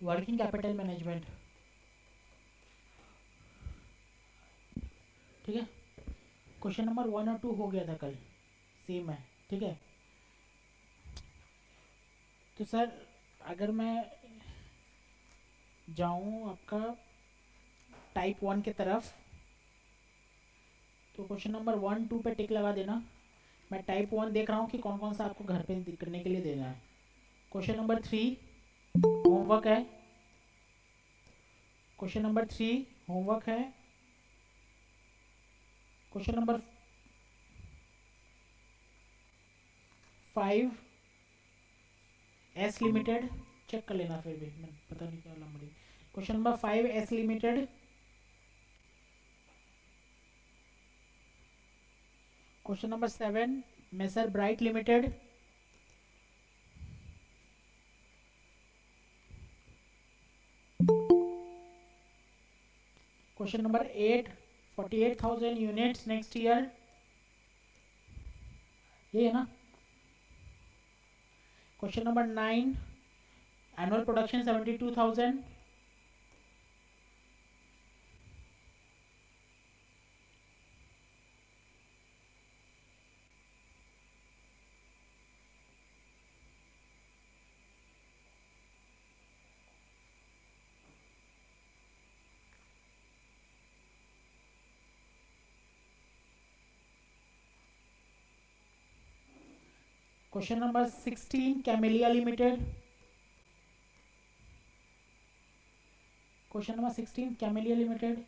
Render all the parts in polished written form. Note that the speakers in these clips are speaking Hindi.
वर्किंग कैपिटल मैनेजमेंट, ठीक है। क्वेश्चन नंबर 1 और 2 हो गया था कल, सेम है, ठीक है। तो सर अगर मैं जाऊँ आपका टाइप 1 की तरफ, तो क्वेश्चन नंबर 1 2 पे टिक लगा देना। मैं टाइप 1 देख रहा हूँ कि कौन कौन सा आपको घर पे करने के लिए देना है। क्वेश्चन नंबर 3 होमवर्क है। क्वेश्चन नंबर 3 होमवर्क है। Question number 5 S limited, check कर लेना फिर भी, मैं पता नहीं क्या लंबड़ी। Question number 5 S limited. Question number 7 messrs Bright limited. Question number 8 48,000 units next year, ये है ना। Question number 9 annual production 72,000। Question number 16 Camellia limited. Question number 16 Camellia limited.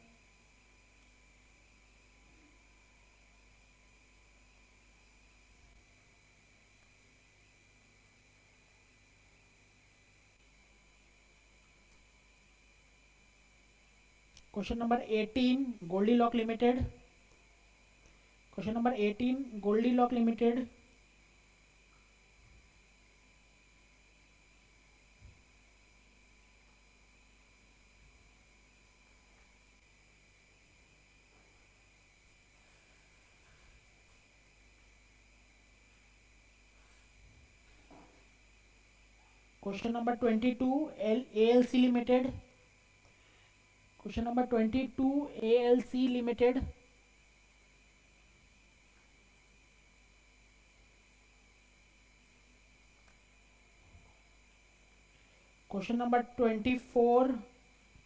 Question number 18 Goldie lock limited. Question number 18 Goldie lock limited. Question number 22 A L C limited. Question number 22 A L C limited. Question number 24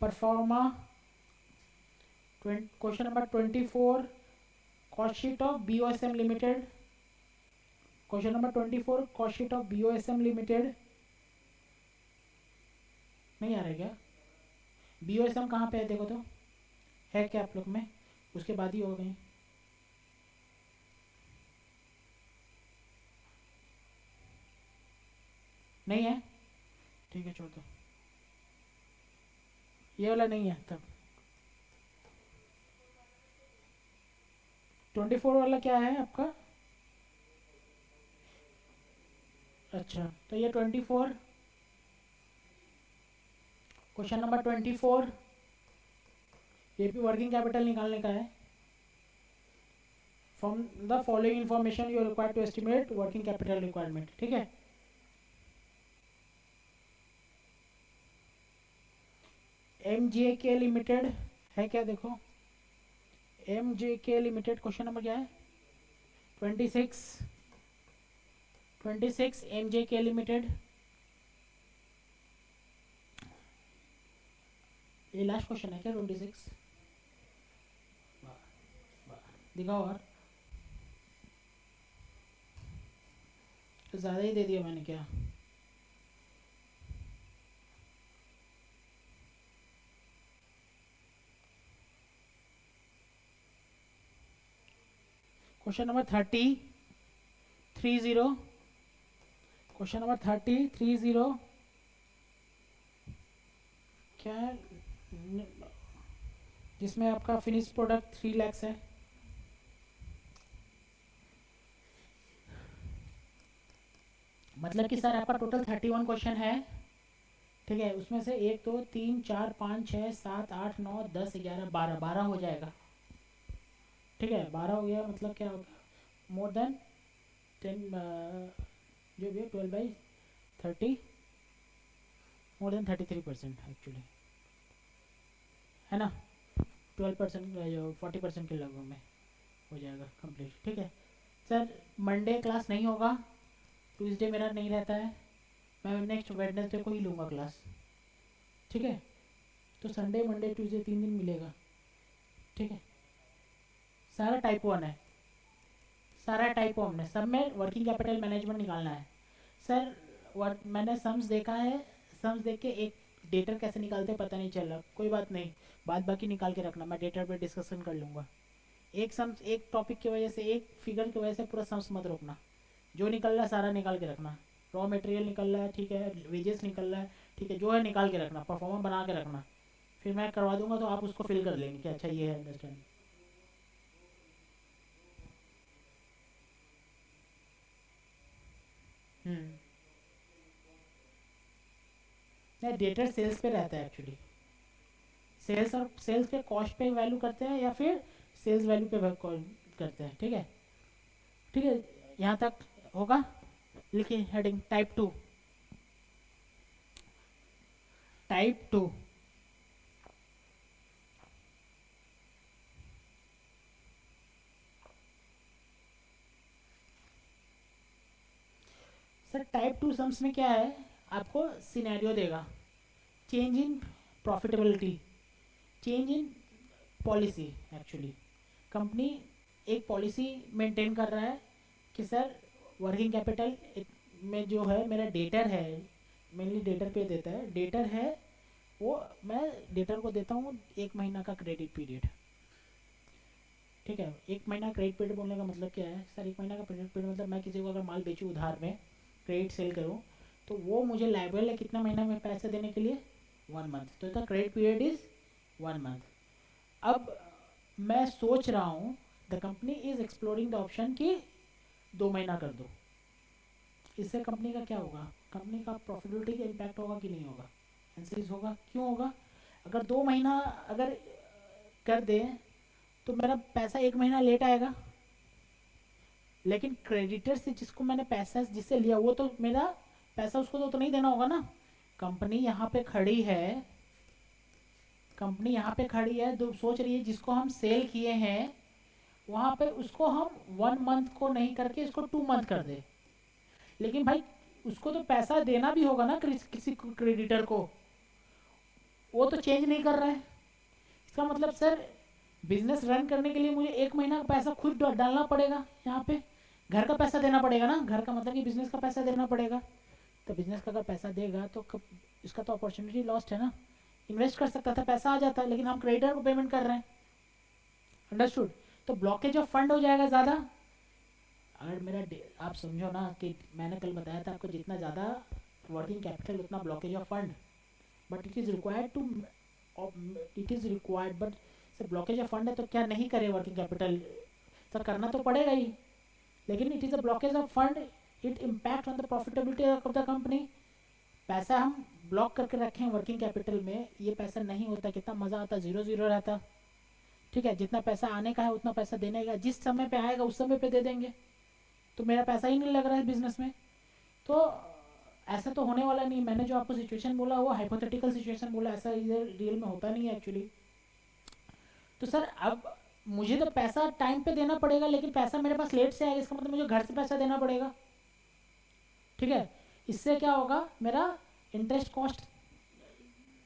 proforma. Question number 24 cost sheet of B O S M limited. Question number 24 cost sheet of B O S M limited. नहीं आ रहा है क्या? बी ओ एस एम कहाँ पे है देखो तो, है क्या आप लोग में? उसके बाद ही हो गई। नहीं है, ठीक है छोड़ दो, ये वाला नहीं है तब। 24 वाला क्या है आपका? अच्छा, तो ये 24, क्वेश्चन नंबर 24, ये भी वर्किंग कैपिटल निकालने का है। From the following information you required to estimate working capital requirement, ठीक है। एम जे के लिमिटेड है क्या देखो, एम जे के लिमिटेड, क्वेश्चन नंबर क्या है? 26, 26 एम जे के लिमिटेड। ये लास्ट क्वेश्चन है क्या 26? दिखाओ और, तो ज़्यादा ही दे दिया मैंने क्या? क्वेश्चन नंबर 30 30, क्वेश्चन नंबर 30 क्या है? जिसमें आपका फिनिश प्रोडक्ट 3 lakhs है। मतलब कि सर आपका टोटल 31 क्वेश्चन है, ठीक है। उसमें से 1 2 3 4 5 6 7 8 9 10 11 12 हो जाएगा, ठीक है। 12 हो गया मतलब क्या होगा, मोर देन 10, जो भी है 12/30, मोर देन 33% एक्चुअली, है ना। 12% जो 40% के लगभग में हो जाएगा कंप्लीट। ठीक है सर, मंडे क्लास नहीं होगा, ट्यूसडे मेरा नहीं रहता है, मैं नेक्स्ट वेडनेसडे को ही लूँगा क्लास। ठीक है, तो संडे मंडे ट्यूसडे 3 दिन मिलेगा। ठीक है, सारा टाइप 1 है, सारा टाइप 1 है, सब में वर्किंग कैपिटल मैनेजमेंट निकालना है सर। वर्क मैंने सम्स देखा है, सम्स देख के एक डेटर कैसे निकालते हैं पता नहीं चला, कोई बात नहीं, बाद बाकी निकाल के रखना, मैं डेटर पे डिस्कशन कर लूँगा। एक सम्स एक टॉपिक की वजह से, एक फिगर की वजह से पूरा सम्स मत रोकना, जो निकल रहा है सारा निकाल के रखना। रॉ मटेरियल निकल रहा है, ठीक है, वेजेस निकल रहा है, ठीक है, जो है निकाल के रखना, परफॉर्मेंस बना के रखना, फिर मैं करवा दूंगा तो आप उसको फिल कर लेंगे कि अच्छा ये है, अंडरस्टैंड। नहीं, डेटा सेल्स पे रहता है एक्चुअली, सेल्स और सेल्स पे कॉस्ट पे वैल्यू करते हैं या फिर सेल्स वैल्यू पे करते हैं। ठीक है, ठीक है, यहाँ तक होगा। लिखिए heading type 2। Type 2 sir, type 2 sums में क्या है, आपको सिनेरियो देगा, change in profitability, change in policy. Actually company एक पॉलिसी मेंटेन कर रहा है कि सर वर्किंग कैपिटल में जो है मेरा डेटर है, मेनली डेटर पे देता है, डेटर है वो मैं डेटर को देता हूँ 1 महीना का क्रेडिट पीरियड। ठीक है, 1 महीना क्रेडिट पीरियड बोलने का मतलब क्या है सर, 1 महीना का क्रेडिट पीरियड मतलब मैं किसी को अगर माल बेचूँ उधार में, क्रेडिट सेल करूँ, तो वो मुझे लाइबल है कितना महीना में पैसे देने के लिए, 1 मंथ, तो इसका क्रेडिट पीरियड इज़ 1 मंथ। अब मैं सोच रहा हूँ, the company is exploring the option कि 2 महीना कर दो। इससे कंपनी का क्या होगा, कंपनी का प्रॉफिटेबिलिटी का इम्पैक्ट होगा कि नहीं होगा, आंसर इज होगा। क्यों होगा, अगर 2 महीना अगर कर दे तो मेरा पैसा 1 महीना लेट आएगा, लेकिन क्रेडिटर से जिसको मैंने पैसा जिससे लिया वो तो मेरा पैसा उसको तो नहीं देना होगा ना। कंपनी यहाँ पे खड़ी है, कंपनी यहाँ पे खड़ी है, जो सोच रही है जिसको हम सेल किए हैं वहाँ पे उसको हम 1 मंथ को नहीं करके इसको 2 मंथ कर दे, लेकिन भाई उसको तो पैसा देना भी होगा ना किसी क्रेडिटर को, वो तो चेंज नहीं कर रहा है। इसका मतलब सर बिजनेस रन करने के लिए मुझे 1 महीना का पैसा खुद डालना पड़ेगा, यहाँ पे घर का पैसा देना पड़ेगा ना, घर का मतलब कि बिजनेस का पैसा देना पड़ेगा। तो बिजनेस का अगर पैसा देगा तो इसका तो अपॉर्चुनिटी लॉस्ट है ना, इन्वेस्ट कर सकता था पैसा आ जाता है, लेकिन हम क्रेडिटर को पेमेंट कर रहे हैं, अंडरस्टूड। तो ब्लॉकेज ऑफ फंड हो जाएगा ज़्यादा। अगर मेरा आप समझो ना कि मैंने कल बताया था आपको, जितना ज़्यादा वर्किंग कैपिटल उतना blockage of fund, but it is required to, it is required, but sir blockage of fund है तो क्या नहीं करे वर्किंग कैपिटल, सर करना तो पड़ेगा ही, लेकिन it is a blockage of fund, it impact on the profitability of the company. पैसा हम ब्लॉक करके रखें वर्किंग कैपिटल में, ये पैसा नहीं होता, कितना मज़ा आता, ज़ीरो ज़ीरो रहता। ठीक है, जितना पैसा आने का है उतना पैसा देने का, जिस समय पे आएगा उस समय पे दे देंगे, तो मेरा पैसा ही नहीं लग रहा है बिजनेस में। तो ऐसा तो होने वाला नहीं, मैंने जो आपको सिचुएशन बोला वो हाइपोथेटिकल सिचुएशन बोला, ऐसा इधर रियल में होता नहीं है एक्चुअली। तो सर अब मुझे तो पैसा टाइम पे देना पड़ेगा, लेकिन पैसा मेरे पास लेट से आएगा, इसका मतलब मुझे घर से पैसा देना पड़ेगा। ठीक है, इससे क्या होगा, मेरा इंटरेस्ट कॉस्ट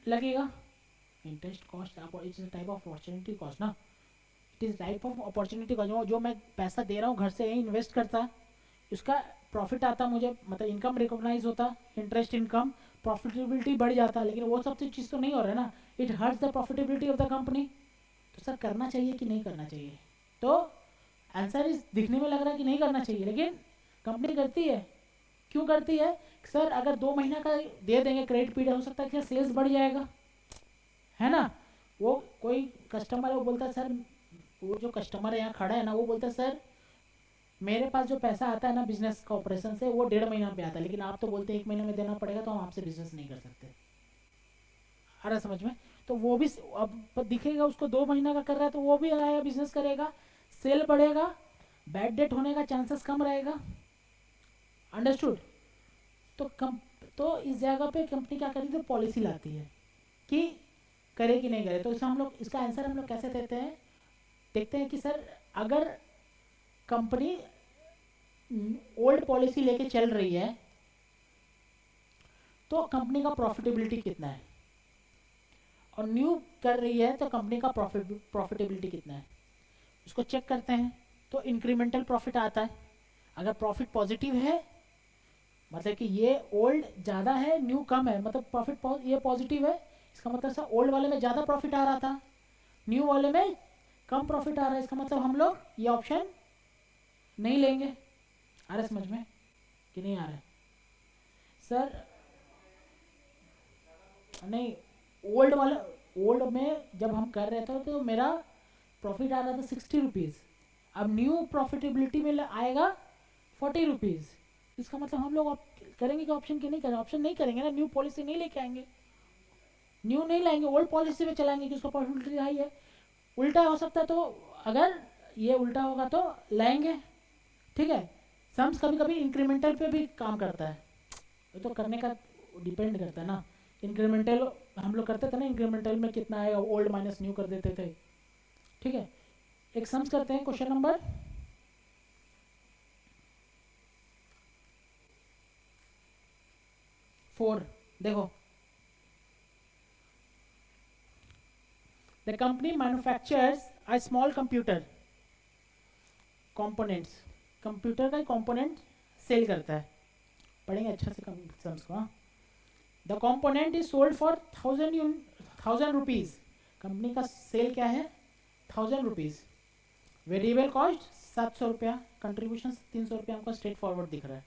लगेगा, interest cost it's type of opportunity cost ना, it is type of opportunity cost. जो मैं पैसा दे रहा हूँ घर से इन्वेस्ट करता, उसका प्रॉफिट आता मुझे, मतलब इनकम रिकॉग्नाइज होता, इंटरेस्ट इनकम, प्रॉफिटेबिलिटी बढ़ जाता, लेकिन वो सब चीज़ तो नहीं हो रहा है ना, it hurts the profitability of the company. तो सर करना चाहिए कि नहीं करना चाहिए, तो आंसर इस दिखने में लग रहा है कि नहीं करना चाहिए, लेकिन कंपनी करती है। क्यों करती है, सर अगर 2 महीना का दे देंगे क्रेडिट पीरियड, हो सकता है कि सेल्स बढ़ जाएगा, है ना। वो कोई कस्टमर है वो बोलता है सर, वो जो कस्टमर है यहाँ खड़ा है ना, वो बोलता है सर मेरे पास जो पैसा आता है ना बिजनेस का ऑपरेशन से वो 1.5 महीना पे आता है, लेकिन आप तो बोलते हैं 1 महीने में देना पड़ेगा, तो हम आपसे बिजनेस नहीं कर सकते। आ रहा समझ में, तो वो भी अब दिखेगा उसको 2 महीना का कर रहा है, तो वो भी आएगा बिजनेस करेगा, सेल बढ़ेगा, बैड डेट होने का चांसेस कम रहेगा, अंडरस्टूड। तो तो इस जगह पे कंपनी क्या करी, तो पॉलिसी लाती है कि करे कि नहीं करे। तो इसमें हम लोग इसका आंसर हम लोग कैसे देते हैं, देखते हैं कि सर अगर कंपनी ओल्ड पॉलिसी लेके चल रही है तो कंपनी का प्रॉफिटेबिलिटी कितना है, और न्यू कर रही है तो कंपनी का प्रॉफिटेबिलिटी कितना है, उसको चेक करते हैं। तो इंक्रीमेंटल प्रॉफिट आता है। अगर प्रॉफिट पॉजिटिव है मतलब कि ये ओल्ड ज़्यादा है न्यू कम है, मतलब प्रॉफिट ये पॉजिटिव है, इसका मतलब सर ओल्ड वाले में ज़्यादा प्रॉफिट आ रहा था, न्यू वाले में कम प्रॉफिट आ रहा है, इसका मतलब हम लोग ये ऑप्शन नहीं लेंगे। आ रहा है समझ में कि नहीं आ रहा है सर? नहीं, ओल्ड वाला, ओल्ड में जब हम कर रहे थे तो मेरा प्रॉफिट आ रहा था 60 रुपीज़, अब न्यू प्रॉफिटेबिलिटी में आएगा 40 रुपीज़। इसका मतलब हम लोग करेंगे कि ऑप्शन की नहीं करेंगे, ऑप्शन नहीं करेंगे ना, न्यू पॉलिसी नहीं लेके आएंगे, न्यू नहीं लाएंगे, ओल्ड पॉलिसी में चलाएंगे कि उसका प्रॉफिटेबिलिटी हाई है। उल्टा हो सकता है, तो अगर ये उल्टा होगा तो लाएंगे। ठीक है, सम्स कभी कभी इंक्रीमेंटल पे भी काम करता है, ये तो करने का डिपेंड करता है ना। इंक्रीमेंटल हम लोग करते थे ना, इंक्रीमेंटल में कितना आएगा, ओल्ड माइनस न्यू कर देते थे। ठीक है, एक सम्स करते हैं, क्वेश्चन नंबर 4 देखो, the company manufactures a small computer components, computer का कंपोनेंट सेल करता है, पढ़ेंगे अच्छा से सम्स को। The component is sold for 1000 rupees, company का सेल क्या है 1000 रुपीज़, वेरिएबल कॉस्ट 700 रुपया, कंट्रीब्यूशन 300 रुपया, हमको स्ट्रेट फॉरवर्ड दिख रहा है।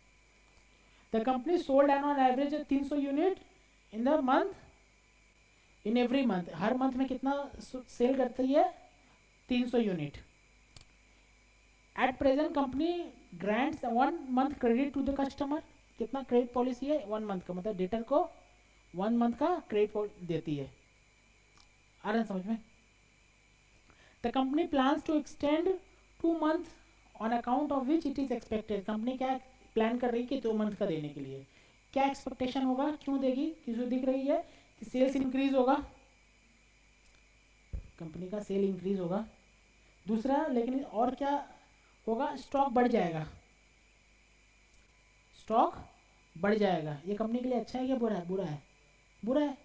The company sold an on average 300 unit in the month, in every month, हर मंथ में कितना सेल करती है 300 unit. At present company grants 1 month credit to the customer, कितना क्रेडिट पॉलिसी है 1 मंथ का, मतलब डेटर को 1 मंथ का क्रेडिट देती है। आ रहा है समझ में? The company plans to extend 2 month on account of which it is expected, company क्या प्लान कर रही है कि 2 मंथ का देने के लिए, क्या एक्सपेक्टेशन होगा, क्यों देगी, किसको दिख रही है कि सेल्स इंक्रीज होगा, कंपनी का सेल इंक्रीज होगा। दूसरा लेकिन और क्या होगा, स्टॉक बढ़ जाएगा, स्टॉक बढ़ जाएगा। ये कंपनी के लिए अच्छा है या बुरा है? बुरा है, बुरा है।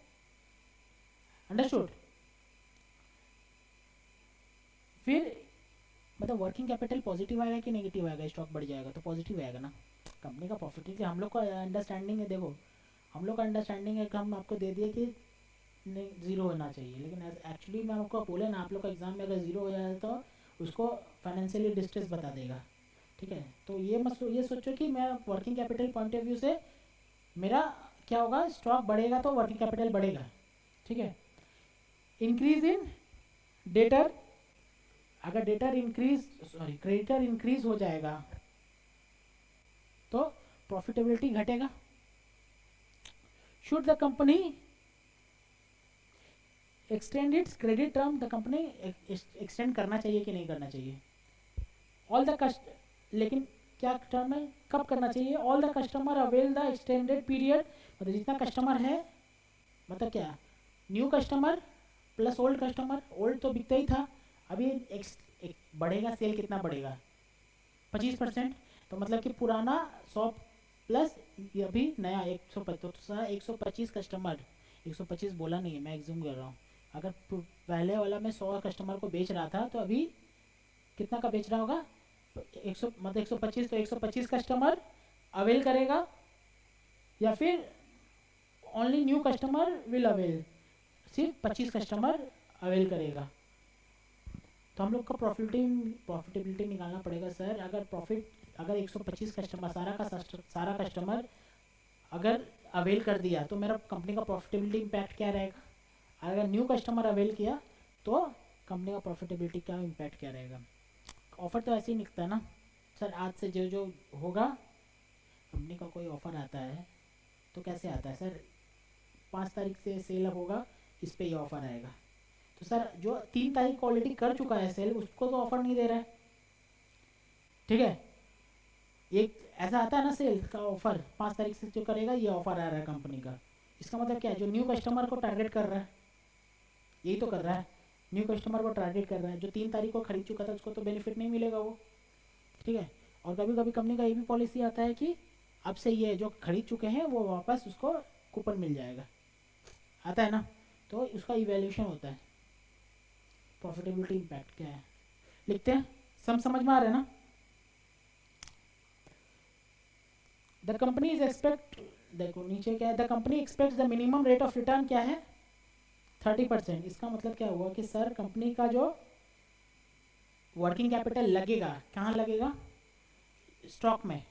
अंडरस्टूड? फिर मतलब वर्किंग कैपिटल पॉजिटिव आएगा कि नेगेटिव आएगा, स्टॉक बढ़ जाएगा तो पॉजिटिव आएगा ना, कंपनी का प्रॉफिट। हम लोग का अंडरस्टैंडिंग है, देखो हम लोग का अंडरस्टैंडिंग है कि हम आपको दे दिए कि नहीं ज़ीरो होना चाहिए, लेकिन एक्चुअली मैं आपको बोले ना, आप लोग का एग्जाम में अगर ज़ीरो हो जाए तो उसको फाइनेंशियली डिस्ट्रेस बता देगा। ठीक है, तो ये सोचो कि मैं working capital point of view से मेरा क्या होगा, स्टॉक बढ़ेगा तो वर्किंग कैपिटल बढ़ेगा। ठीक है, इंक्रीज इन डेटर, अगर debtor increase, sorry creditor increase हो जाएगा तो प्रॉफिटेबिलिटी घटेगा। Should the company extend it's credit term, the company extend करना चाहिए कि नहीं करना चाहिए। ऑल द कस्ट, लेकिन क्या टर्म है, कब करना चाहिए, all the customer avail the extended period, मतलब जितना कस्टमर है, मतलब क्या, new customer plus old customer, old तो बिकता ही था, अभी एक बढ़ेगा, सेल कितना बढ़ेगा 25%, तो मतलब कि पुराना 100 प्लस अभी नया 125 कस्टमर, 125 बोला नहीं है मैं एग्जूम कर रहा हूँ, अगर पहले वाला मैं 100 कस्टमर को बेच रहा था तो अभी कितना का बेच रहा होगा, 100 मतलब 125, तो 125 कस्टमर अवेल करेगा, या फिर only new customer will avail, सिर्फ 25 कस्टमर अवेल करेगा। तो हम लोग को प्रॉफिटेबिलिटी निकालना पड़ेगा सर। अगर 125 कस्टमर सारा कस्टमर अगर अवेल कर दिया तो मेरा कंपनी का प्रॉफिटेबिलिटी इम्पैक्ट क्या रहेगा, अगर न्यू कस्टमर अवेल किया तो कंपनी का प्रॉफिटेबिलिटी का इम्पैक्ट क्या रहेगा। ऑफर तो ऐसे ही निकलता है ना सर, आज से जो होगा, कंपनी का कोई ऑफर आता है तो कैसे आता है सर, 5 तारीख से सेल अप होगा, इस पर ये ऑफर आएगा, तो सर जो 3 तारीख को ऑलरेडी कर चुका है सेल उसको तो ऑफर नहीं दे रहा है। ठीक है, एक ऐसा आता है ना सेल का ऑफर 5 तारीख से जो करेगा, ये ऑफर आ रहा है कंपनी का, इसका मतलब क्या है, जो न्यू कस्टमर को टारगेट कर रहा है, यही तो कर रहा है, न्यू कस्टमर को टारगेट कर रहा है। जो 3 तारीख को खरीद चुका था उसको तो बेनिफिट नहीं मिलेगा वो, ठीक है। और कभी कभी कंपनी का ये भी पॉलिसी आता है कि अब से ये जो खरीद चुके हैं वो वापस उसको कूपन मिल जाएगा, आता है ना। तो उसका इवैल्यूएशन होता है, प्रॉफिटेबिलिटी इम्पैक्ट क्या है, लिखते हैं, समझ में आ रहा है ना। द कंपनी इज एक्सपेक्ट, देखो नीचे क्या है, the company aspects the minimum rate of return क्या है 30%। इसका मतलब क्या हुआ कि सर कंपनी का जो वर्किंग कैपिटल लगेगा, कहाँ लगेगा, स्टॉक में,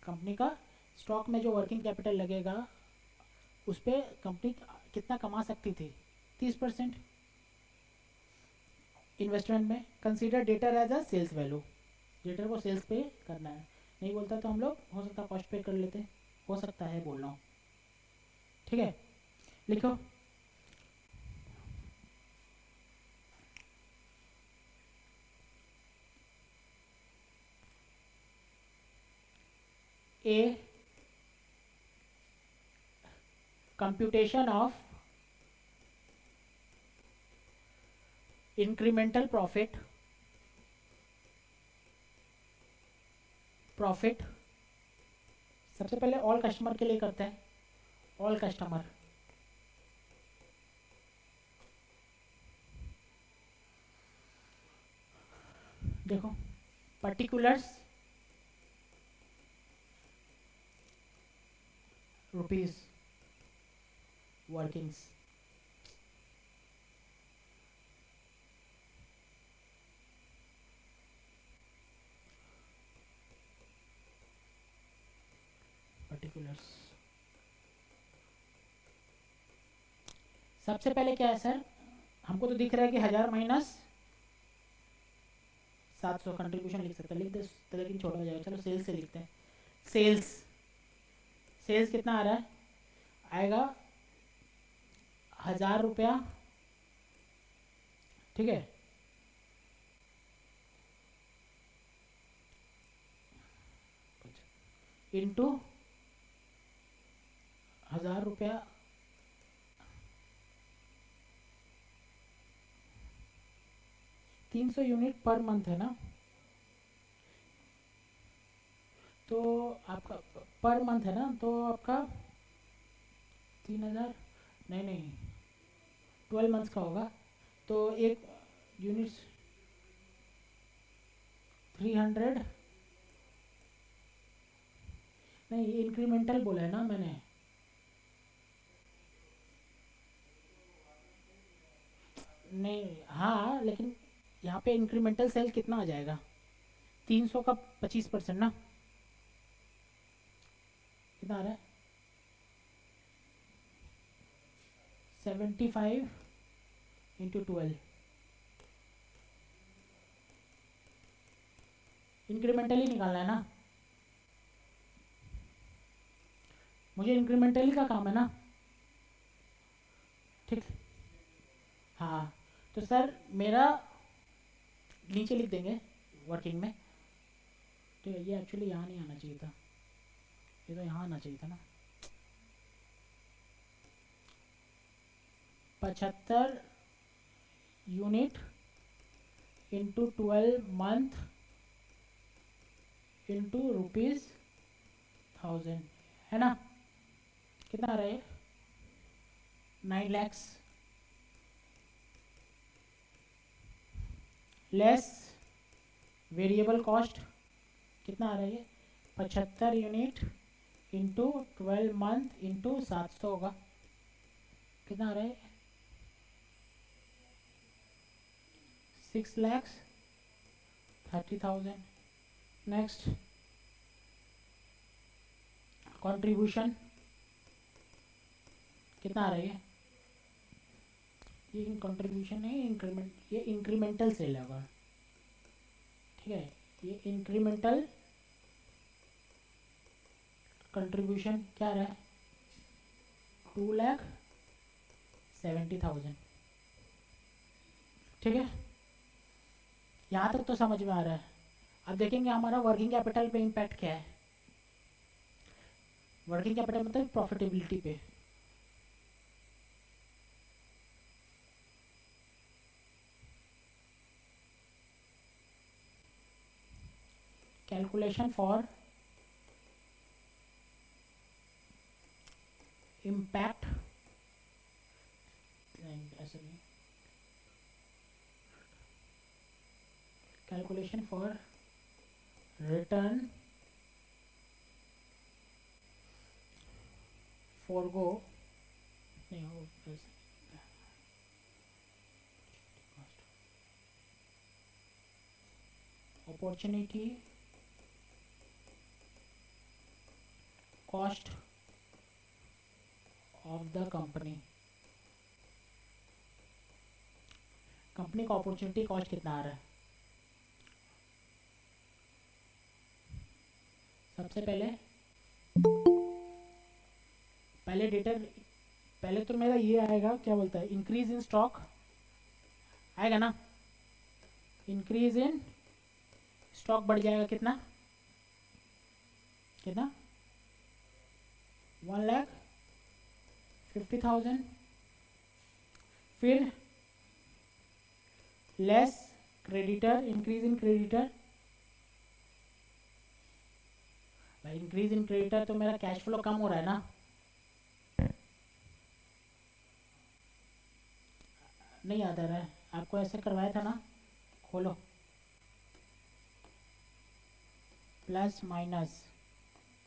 कंपनी का स्टॉक में जो वर्किंग कैपिटल लगेगा उस पर कंपनी कितना कमा सकती थी, 30%। इन्वेस्टमेंट में consider debtor as a sales value, debtor को सेल्स पे करना है, नहीं बोलता तो हम लोग हो सकता है कॉस्ट पे कर लेते, हो सकता है बोल रहा हूँ, ठीक है। लिखो ए कंप्यूटेशन ऑफ इंक्रीमेंटल प्रॉफिट, सबसे पहले ऑल कस्टमर के लिए करते हैं, ऑल कस्टमर, देखो पर्टिकुलर्स रुपीज वर्किंग्स, पर्टिकुलर्स, सबसे पहले क्या है सर, हमको तो दिख रहा है कि 1000 माइनस 700 कंट्रीब्यूशन लिख सकते हैं, लिख दे तो लेकिन छोटा हो जाएगा, चलो सेल्स से लिखते हैं। सेल्स, सेल्स कितना आ रहा है, आएगा 1000 रुपया, ठीक है, इंटू 1000 रुपया, 300 यूनिट पर मंथ है ना, तो आपका पर मंथ है ना, तो आपका 3000, नहीं 12 मंथ्स का होगा, तो एक यूनिट्स 300, नहीं इंक्रीमेंटल बोला है ना मैंने, नहीं हाँ लेकिन यहाँ पे इंक्रीमेंटल सेल कितना आ जाएगा, 300 का 25% ना, कितना आ रहा है 75 इंटू 12, इंक्रीमेंटली निकालना है ना, मुझे इंक्रीमेंटली का काम है ना, ठीक, हाँ। तो सर मेरा नीचे लिख देंगे वर्किंग में, तो ये एक्चुअली यहाँ नहीं आना चाहिए था, ये तो यहाँ आना चाहिए था ना, 75 यूनिट इंटू 12 मंथ इंटू ₹1000 है ना, कितना आ रहा है 9 lakhs लेस वेरिएबल कॉस्ट, कितना आ रहा है 75 यूनिट इंटू 12 मंथ इंटू 700 होगा, कितना आ रहा है 6,30,000। नेक्स्ट कंट्रीब्यूशन कितना आ रहा है, ये कंट्रीब्यूशन है, इंक्रीमेंट, ये इंक्रीमेंटल सेल होगा, ठीक है, ये इंक्रीमेंटल कंट्रीब्यूशन क्या रहा है 2,70,000, ठीक है, यहाँ तक तो समझ में आ रहा है। अब देखेंगे हमारा वर्किंग कैपिटल पे इम्पैक्ट क्या है। वर्किंग कैपिटल मतलब प्रॉफिटेबिलिटी पे। कैलकुलेशन फॉर इम्पैक्ट, ऐसे नहीं, कैलकुलेशन फॉर रिटर्न फॉरगो नहीं हो, opportunity cost of the company. Company का अपॉर्चुनिटी कॉस्ट कितना आ रहा है? सबसे पहले डेटा, पहले तो मेरा ये आएगा, क्या बोलता है, इंक्रीज इन स्टॉक आएगा ना। इंक्रीज इन स्टॉक बढ़ जाएगा कितना कितना 1,50,000। फिर less creditor, increase in creditor. भाई इंक्रीज इन क्रेडिटर तो मेरा कैश फ्लो कम हो रहा है ना। नहीं याद आ रहा है आपको, ऐसे करवाया था ना, खोलो, plus minus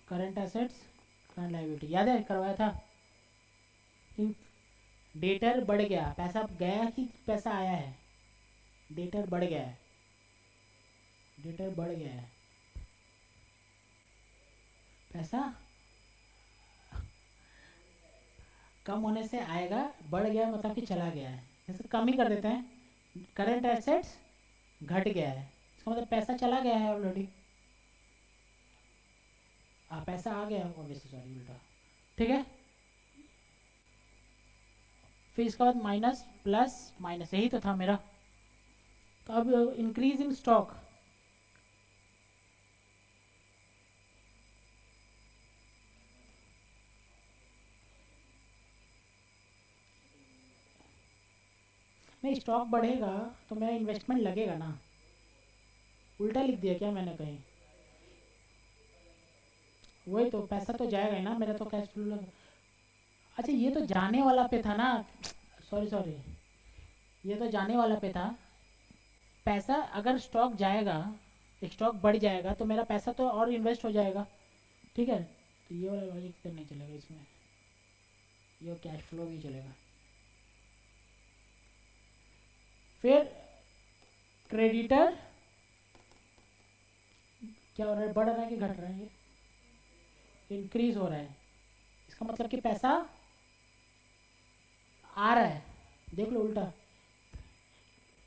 current assets current liability, याद है करवाया था। डेटर बढ़ गया, पैसा गया कि पैसा आया है? डेटर बढ़ गया है, डेटर बढ़ गया है, पैसा कम होने से आएगा, बढ़ गया मतलब कि चला गया है, जैसे कम ही कर देते हैं। करंट एसेट्स घट गया है, इसका मतलब पैसा चला गया है ऑलरेडी। पैसा आ गया ऑब्वियसली, सॉरी उल्टा, ठीक है। फिर इसके बाद माइनस प्लस माइनस, यही तो था मेरा। तो अब इंक्रीज इन स्टॉक, नहीं स्टॉक बढ़ेगा तो मेरा इन्वेस्टमेंट लगेगा ना। उल्टा लिख दिया क्या मैंने कहीं? वही तो, पैसा तो जाएगा ही ना मेरा, तो कैश फ्लो लग... अच्छा ये तो जाने वाला पे था ना, सॉरी सॉरी, ये तो जाने वाला पे था। पैसा अगर स्टॉक जाएगा, स्टॉक बढ़ जाएगा तो मेरा पैसा तो और इन्वेस्ट हो जाएगा, ठीक है। तो ये वाला लॉजिक तो नहीं चलेगा इसमें, ये कैश फ्लो भी चलेगा। फिर क्रेडिटर क्या हो रहा है, बढ़ रहा है कि घट रहा है? इंक्रीज हो रहा है, इसका मतलब कि पैसा आ रहा है। देख लो उल्टा,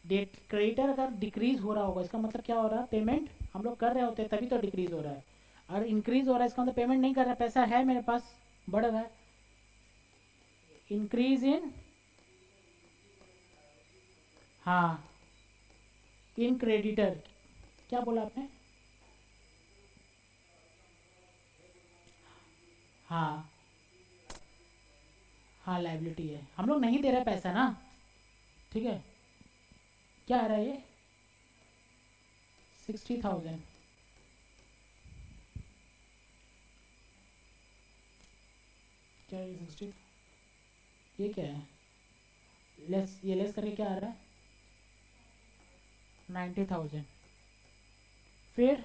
डेट क्रेडिटर अगर डिक्रीज हो रहा होगा इसका मतलब क्या हो रहा है, पेमेंट हम लोग कर रहे होते हैं तभी तो डिक्रीज हो रहा है। और इंक्रीज हो रहा है इसका मतलब पेमेंट नहीं कर रहा है, पैसा है मेरे पास, बढ़ रहा है। इंक्रीज इन, हाँ इन क्रेडिटर, क्या बोला आपने? हाँ हाँ लाइबिलिटी है, हम लोग नहीं दे रहे पैसा ना, ठीक है। क्या आ रहा है ये 60,000, क्या ये 60, ये क्या है, लेस, ये लेस करके क्या आ रहा है 90,000। फिर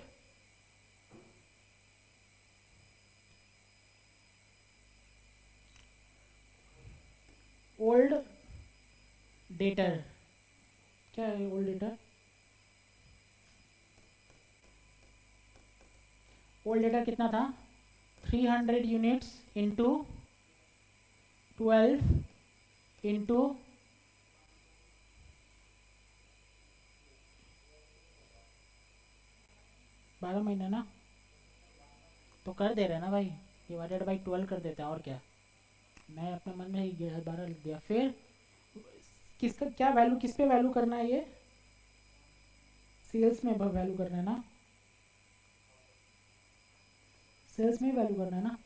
ओल्ड डेटर, क्या है ओल्ड डेटर? ओल्ड डेटर कितना था, 300 यूनिट्स इंटू 12 इंटू 12 महीना ना, तो कर दे रहे हैं ना भाई, डिवाइडेड बाई 12 कर देते हैं, और क्या। मैं अपने मन में ही 12 लिख दिया। फिर किसका क्या वैल्यू, किस पे वैल्यू करना है, ये सेल्स में वैल्यू करना है ना। सेल्स में वैल्यू करना है ना,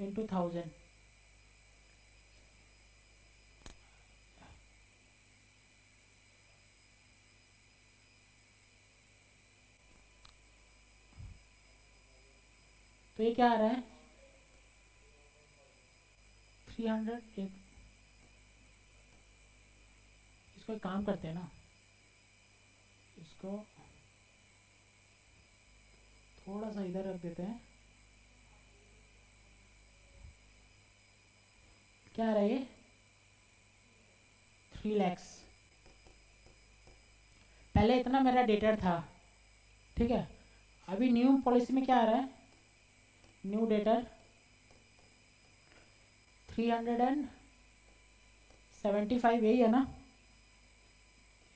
इंटू 1000। तो ये क्या आ रहा है 300। इसको एक काम करते हैं ना, इसको थोड़ा सा इधर रख देते हैं। क्या रहा ये 3 lakhs। पहले इतना मेरा डेटर था, ठीक है। अभी न्यू पॉलिसी में क्या आ रहा है, न्यू डेटर 375 यही है ना,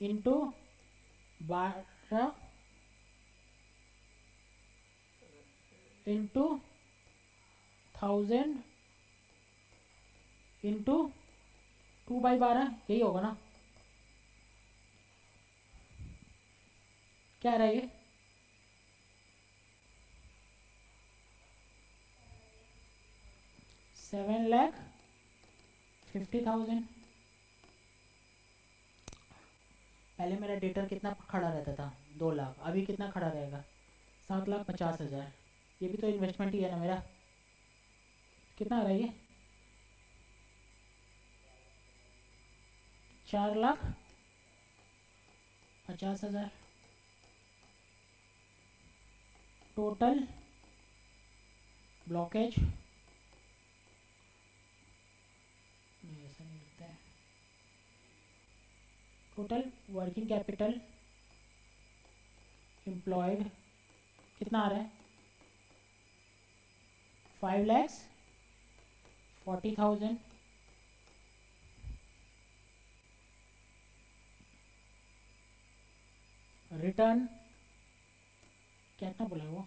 इंटू 12 इंटू 1000 इंटू 2/12, यही होगा ना। क्या रहा ये 7,50,000। पहले मेरा डेटर कितना खड़ा रहता था 2 लाख, अभी कितना खड़ा रहेगा 7,50,000। ये भी तो इन्वेस्टमेंट ही है ना मेरा। कितना आ रहा है ये 4,50,000। टोटल ब्लॉकेज, ऐसा नहीं लिखता है, टोटल वर्किंग कैपिटल एम्प्लॉयड कितना आ रहा है 5,40,000। रिटर्न कितना बोला वो,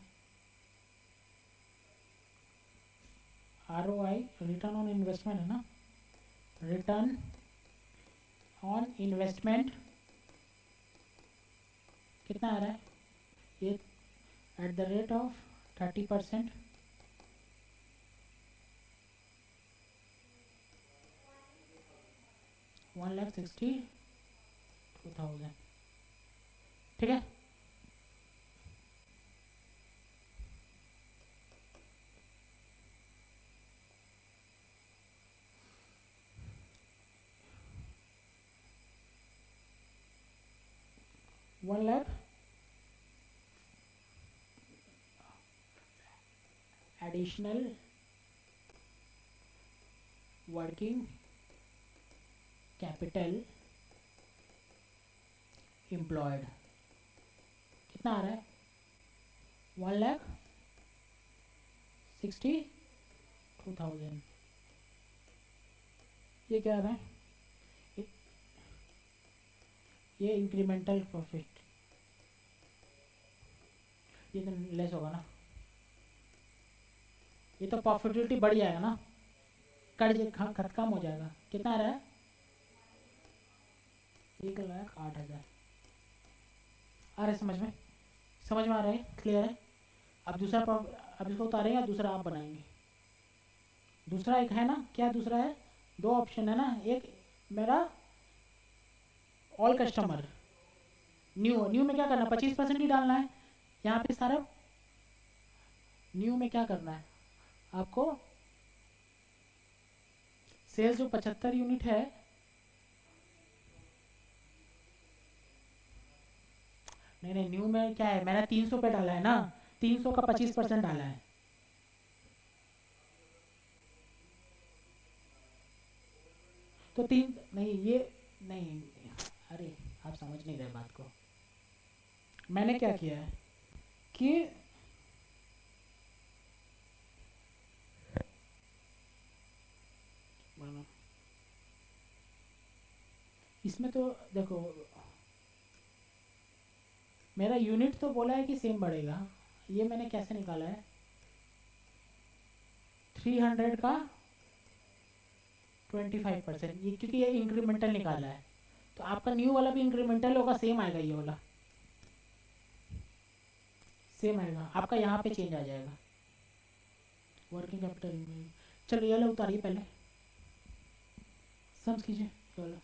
ROI रिटर्न ऑन इन्वेस्टमेंट है ना, रिटर्न ऑन इन्वेस्टमेंट कितना आ रहा है ये एट द रेट ऑफ 30%। $1,62,000, ठीक है। $1,00,000 एडिशनल वर्किंग कैपिटल एम्प्लॉयड कितना आ रहा है 1,62,000। ये क्या आ रहा है ये इंक्रीमेंटल प्रॉफिट, ये तो लेस होगा ना, ये तो प्रॉफिटेबिलिटी बढ़ जाएगा ना, खत कम हो जाएगा। कितना आ रहा है 1,08,000। आ रहा है समझ में आ रहा है, क्लियर है। अब दूसरा अब इसको उतारेंगे, दूसरा आप बनाएंगे। दूसरा एक है ना, क्या दूसरा है, 2 ऑप्शन है ना, एक मेरा ऑल कस्टमर, न्यू में क्या करना है 25% ही डालना है यहाँ पे सारा। न्यू में क्या करना है आपको, सेल्स जो 75 यूनिट है, नहीं न्यू में क्या है, मैंने 300 पे डाला है ना, 300 का 25% डाला है। तो तीन नहीं, ये नहीं, अरे आप समझ नहीं रहे बात को। मैंने क्या किया है कि इसमें तो देखो मेरा यूनिट तो बोला है कि सेम बढ़ेगा, ये मैंने कैसे निकाला है 300 का 25%, ये क्योंकि ये इंक्रीमेंटल निकाला है, तो आपका न्यू वाला भी इंक्रीमेंटल होगा, सेम आएगा, ये वाला सेम आएगा, आपका यहाँ पे चेंज आ जाएगा। वर्किंग कैपिटल में चलो ये लो उतारिए पहले, सम्स कीजिए चलो।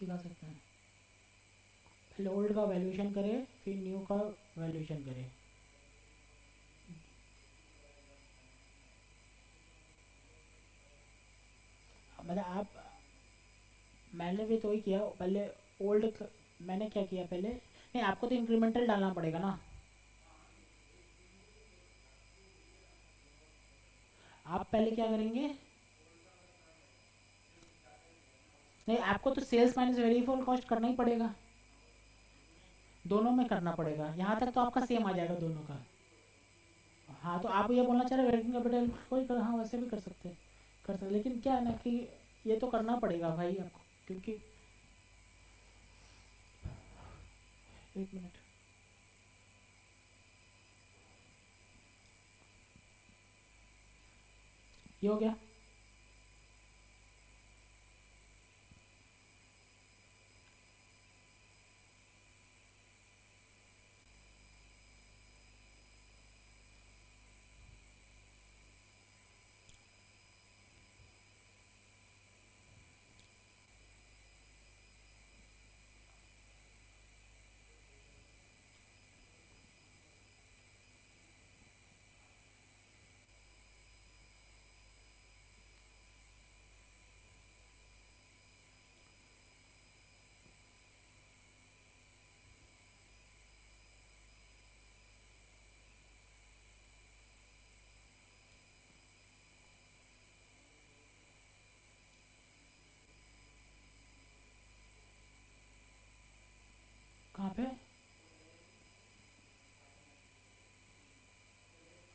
दिखा सकते हैं, पहले ओल्ड का वैल्यूएशन करें फिर न्यू का वैल्यूएशन करें। मतलब आप, मैंने भी तो ही किया पहले, ओल्ड मैंने क्या किया पहले, नहीं आपको तो इंक्रीमेंटल डालना पड़ेगा ना। आप पहले क्या करेंगे, नहीं आपको तो सेल्स माइनस वेरिएबल कॉस्ट करना ही पड़ेगा, दोनों में करना पड़ेगा, यहाँ तक तो आपका सेम आ जाएगा दोनों का। हाँ तो आप ये बोलना चाह रहे वर्किंग कैपिटल कोई कर, हाँ वैसे भी कर सकते, लेकिन क्या है ना कि ये तो करना पड़ेगा भाई आपको, क्योंकि एक मिनट, ये हो गया। कहाँ पे,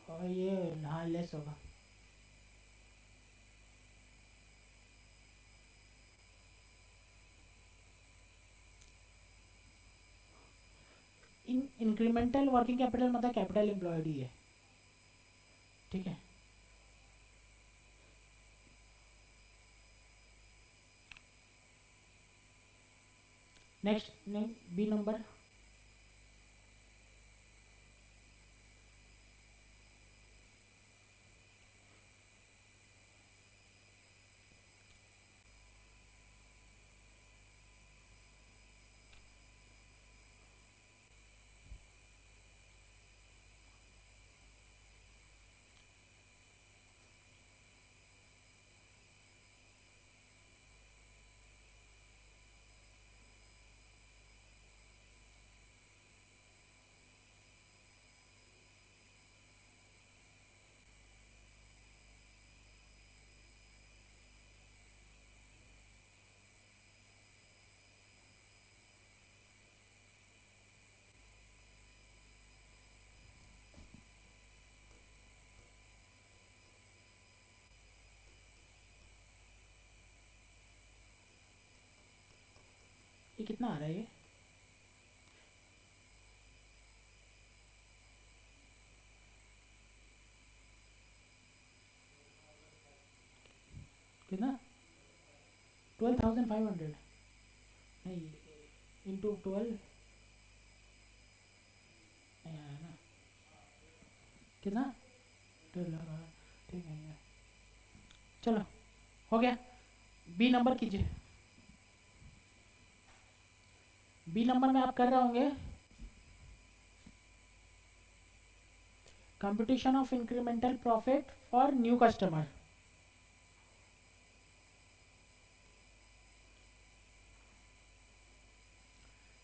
और ये हाँ लेस होगा। इंक्रीमेंटल वर्किंग कैपिटल मतलब कैपिटल एम्प्लॉयड ही है, ठीक है। नेक्स्ट बी नंबर, ये कितना आ रहा है ये? कितना? 12,500 नहीं, इंटू 12 नहीं आया ना, कितना? 12,000, ठीक है। चलो हो गया। बी नंबर कीजिए। बी नंबर में आप कर रहे होंगे computation of incremental profit for new customer.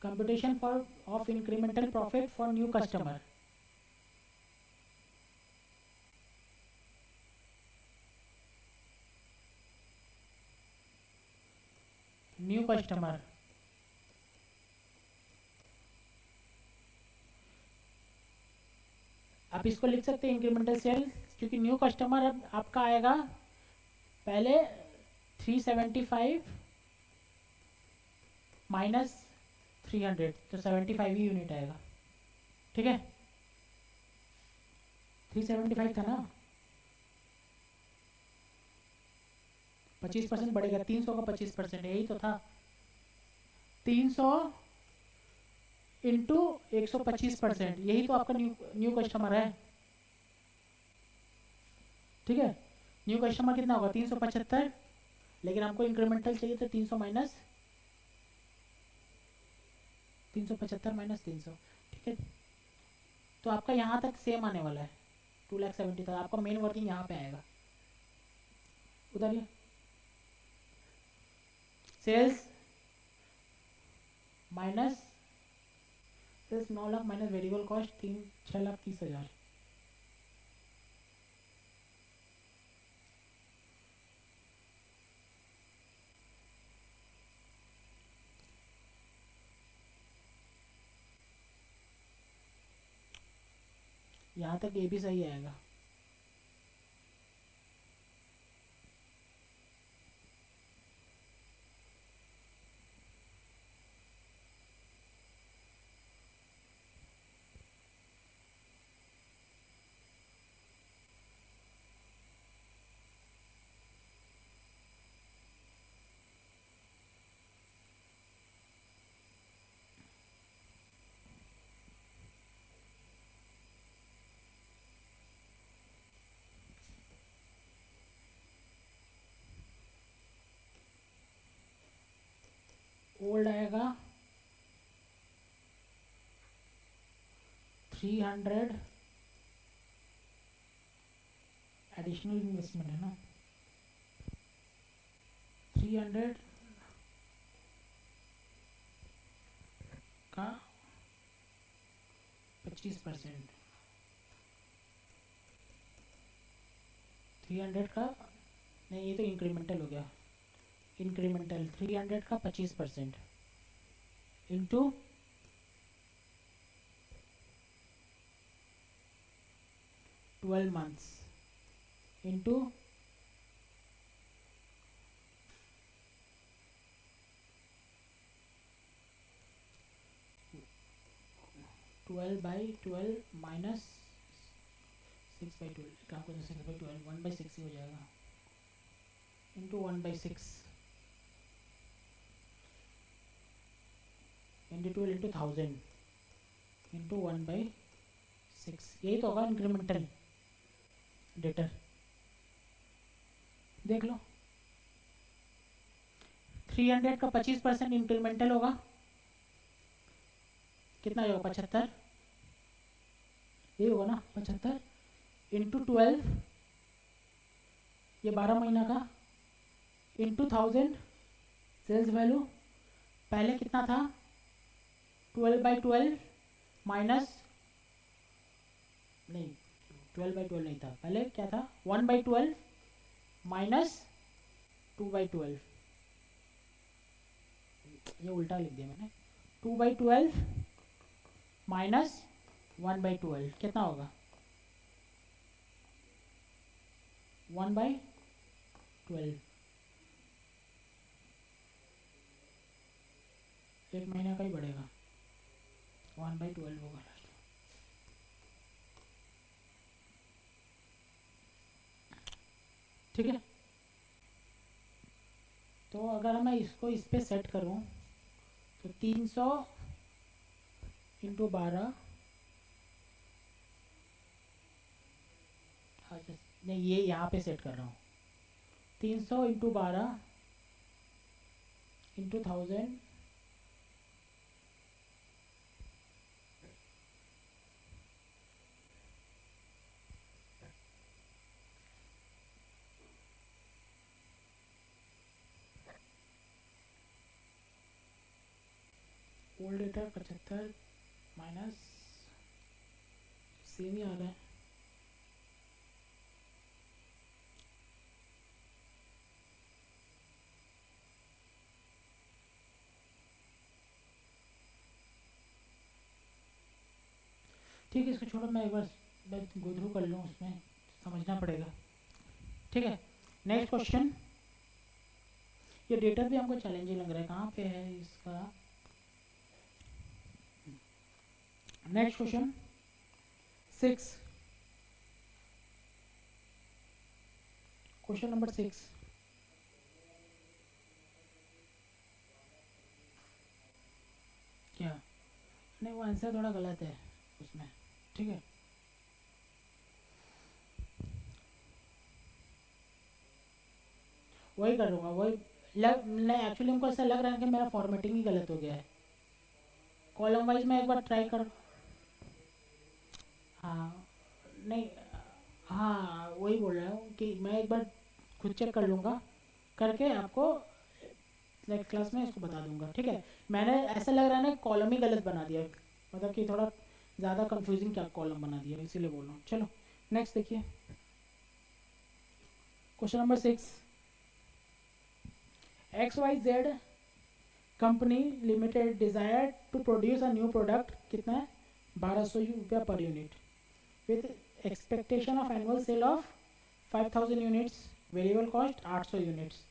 Computation for of incremental profit for new customer. New customer आप इसको लिख सकते हैं इंक्रीमेंटल सेल, क्योंकि न्यू कस्टमर अब आपका आएगा पहले 375 माइनस 300, तो 75 ही यूनिट आएगा। ठीक है, 375 था ना, 25% बढ़ेगा, 300 का 25%, यही तो था। 300 इंटू 125%, यही तो आपका न्यू कस्टमर है। ठीक है, न्यू कस्टमर कितना होगा? 375, लेकिन हमको इंक्रीमेंटल चाहिए तो 300 माइनस 375 माइनस 300। ठीक है, तो आपका यहाँ तक सेम आने वाला है, 2,70,000 तक। आपका मेन वर्किंग यहाँ पे आएगा। उधर sales minus sales 9 lakh minus variable cost 6,30,000। यहाँ तक ये भी सही आएगा। ओल्ड आएगा 300, एडिशनल इन्वेस्टमेंट है ना, 300 का 25%, 300 का नहीं, ये तो इंक्रीमेंटल हो गया। इंक्रीमेंटल 300 का 25% इंटू 12 मंथ्स इंटू 12/12 माइनस 6/12, क्या कुछ 6/12, 1/6 ही हो जाएगा, इंटू 1/6 इंटू 12 इंटू 1000 इंटू 1/6, यही तो होगा इंक्रीमेंटल डेटर। देख लो, 300 का 25% इंक्रीमेंटल होगा, कितना होगा? 75, ये होगा ना 75 इंटू 12, ये 12 महीना का, इंटू 1000 सेल्स वैल्यू। पहले कितना था? 12/12 माइनस नहीं, 12/12 नहीं था, पहले क्या था? 1/12 माइनस 2/12, ये उल्टा लिख दिया मैंने। 2/12 माइनस 1/12 कितना होगा? 1/12, एक महीने का ही बढ़ेगा, 1/12 होगा लास्ट। ठीक है, तो अगर मैं इसको इस पे सेट करूं तो 300 इंटू 12, अच्छा नहीं ये यहाँ पे सेट कर रहा हूँ, 300 into 12 into 1000, old data 75 minus same ही आ रहा है। ठीक है, इसको छोड़ो, मैं एक बार गो थ्रू कर लूँ, उसमें समझना पड़ेगा। ठीक है, नेक्स्ट क्वेश्चन। ये डेटा भी हमको चैलेंजिंग लग रहा है, कहाँ पे है इसका। Next question 6, question number 6। क्या नहीं, वो आंसर थोड़ा गलत है उसमें। ठीक है, वही करूँगा, वही नहीं एक्चुअली हमको ऐसा लग रहा है कि मेरा फॉर्मेटिंग ही गलत हो गया है। कॉलम वाइज मैं एक बार ट्राई कर, हाँ नहीं, हाँ वही बोल रहा हूँ कि मैं एक बार खुद चेक कर लूँगा, करके आपको नेक्स्ट क्लास में इसको बता दूंगा। ठीक है, मैंने ऐसा लग रहा है ना कॉलम ही गलत बना दिया, मतलब कि थोड़ा ज़्यादा कंफ्यूजिंग क्या कॉलम बना दिया, इसीलिए बोल रहा हूँ। चलो नेक्स्ट देखिए, question number 6। XYZ company limited desire to produce a new product, कितना है 1200 रुपया per unit, with expectation of annual sale of 5000 units, variable cost 800 units.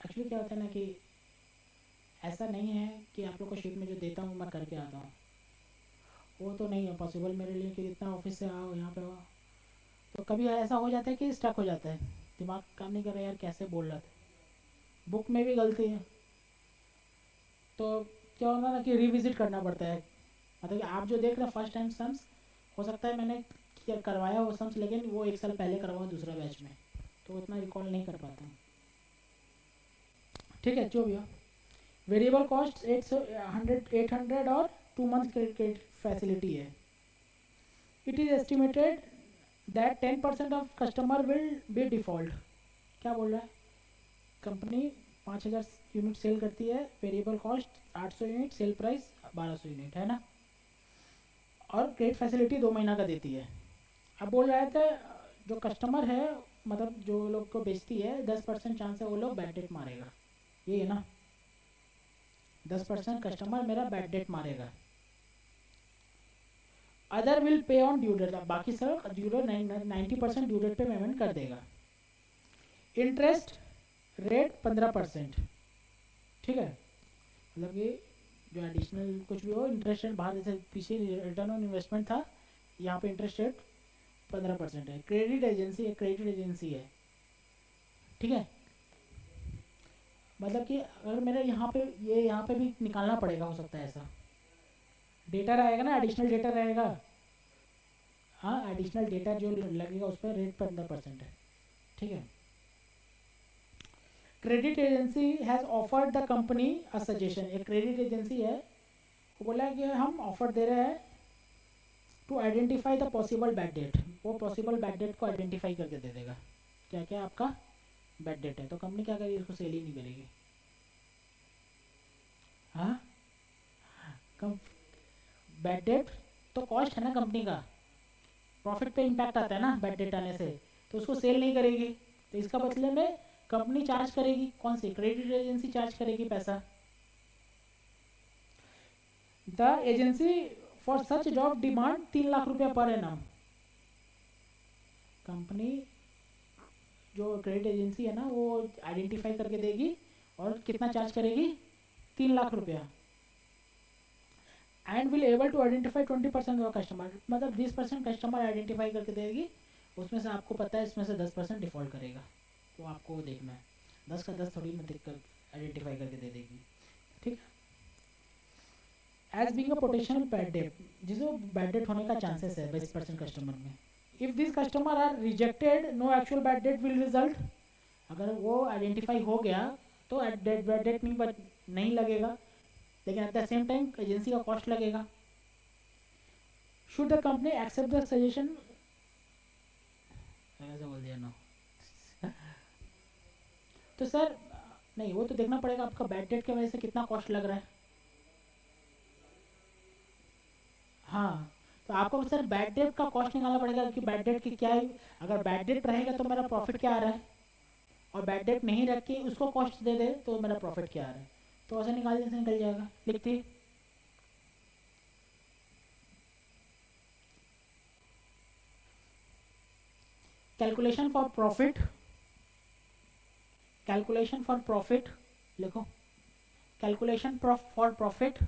Actually क्या होता है ना कि ऐसा नहीं है कि आप लोग को शीट में जो देता हूँ मैं करके आता हूँ, वो तो नहीं है पॉसिबल मेरे लिए कि इतना ऑफिस से आओ यहाँ पे आओ, तो कभी ऐसा हो जाता है कि स्टक हो जाता है, दिमाग काम नहीं कर रहा यार कैसे बोल रहा था, बुक में भी गलती है, तो क्या होगा ना कि रिविजिट करना पड़ता है। मतलब कि आप जो देख रहे हैं फर्स्ट टाइम सम्स, हो सकता है मैंने क्या करवाया वो सम्स, लेकिन वो 1 साल पहले करवाया दूसरा बैच में, तो उतना रिकॉल नहीं कर पाता हूँ। ठीक है, जो भी हो, वेरिएबल कॉस्ट 800 और 2 मंथ क्रेडिट फैसिलिटी है। It is estimated that 10% of customer will be default. क्या बोल रहा है, कंपनी 5000 यूनिट सेल करती है, variable cost 800 unit, sale price 1200 unit है ना, और क्रेडिट फैसिलिटी 2 महीना का देती है। अब बोल रहे थे जो कस्टमर है, मतलब जो लोग को बेचती है, 10% चांस है वो लोग बैड डेट मारेगा, ये है ना, 10% कस्टमर मेरा बैड डेट मारेगा। Other will pay on due date, बाकी सब ड्यू डेट 90% ड्यू डेट पे पेमेंट कर देगा। Interest rate 15%। ठीक है, मतलब कि जो एडिशनल कुछ भी हो इंटरेस्ट रेट बाहर, जैसे पीछे रिटर्न ऑन इन्वेस्टमेंट था, यहाँ पे इंटरेस्ट रेट 15% है। क्रेडिट एजेंसी है। ठीक है, मतलब कि अगर मेरे यहाँ पे ये यहाँ पे भी निकालना पड़ेगा, हो सकता है ऐसा डेटा रहेगा ना, एडिशनल डेटा रहेगा, हाँ एडिशनल डेटा जो लगेगा उस पर रेट 15% है। ठीक है, credit agency has offered the company a suggestion, एक क्रेडिट एजेंसी है, वो बोला कि हम ऑफर दे रहे हैं to identify the possible bad debt, वो पॉसिबल बैड डेट को आइडेंटिफाई करके दे देगा, क्या क्या आपका बैड डेट है, तो कंपनी क्या करेगी, इसको सेल ही नहीं करेगी। हाँ, बैड डेट तो कॉस्ट है ना कंपनी का, प्रॉफिट पे इम्पैक्ट आता है ना बैड डेट आने से, तो उसको सेल नहीं करेगी, तो इसका बदले में कंपनी चार्ज करेगी, कौन सी क्रेडिट एजेंसी चार्ज करेगी पैसा। The agency for such job demand 3 lakh रुपया पर एनम। कंपनी जो क्रेडिट एजेंसी है ना वो आइडेंटिफाई करके देगी और कितना चार्ज करेगी, 3 लाख रुपया। And will able to identify 20% of customer, मतलब 20% कस्टमर आइडेंटिफाई करके देगी, उसमें से आपको पता है इसमें से 10% डिफ़ॉल्ट करेगा, तो आपको वो देखना है, 10 का 10 थोड़ी में देख कर आइडेंटिफाई करके दे देगी, ठीक है। As being a potential bad debt, जिसमें बैड डेट होने का चांसेस है 20% कस्टमर में। If this customer are rejected no actual bad debt will result, अगर वो आइडेंटिफाई हो गया तो बैड डेट नहीं लगेगा, लेकिन at the same time agency का कॉस्ट लगेगा। Should the company accept the suggestion, ऐसा बोल दिया ना तो सर नहीं, वो तो देखना पड़ेगा आपका बैड डेट की वजह से कितना कॉस्ट लग रहा है। हाँ, तो आपको सर बैड डेट का कॉस्ट निकालना पड़ेगा कि बैड डेट की क्या है, अगर बैड डेट रहेगा तो मेरा प्रॉफिट क्या आ रहा है, और बैड डेट नहीं रख के उसको कॉस्ट दे दे तो मेरा प्रॉफिट क्या आ रहा है, तो ऐसे निकल जाएगा। लिखती calculation for profit, calculation for profit लिखो, calculation for profit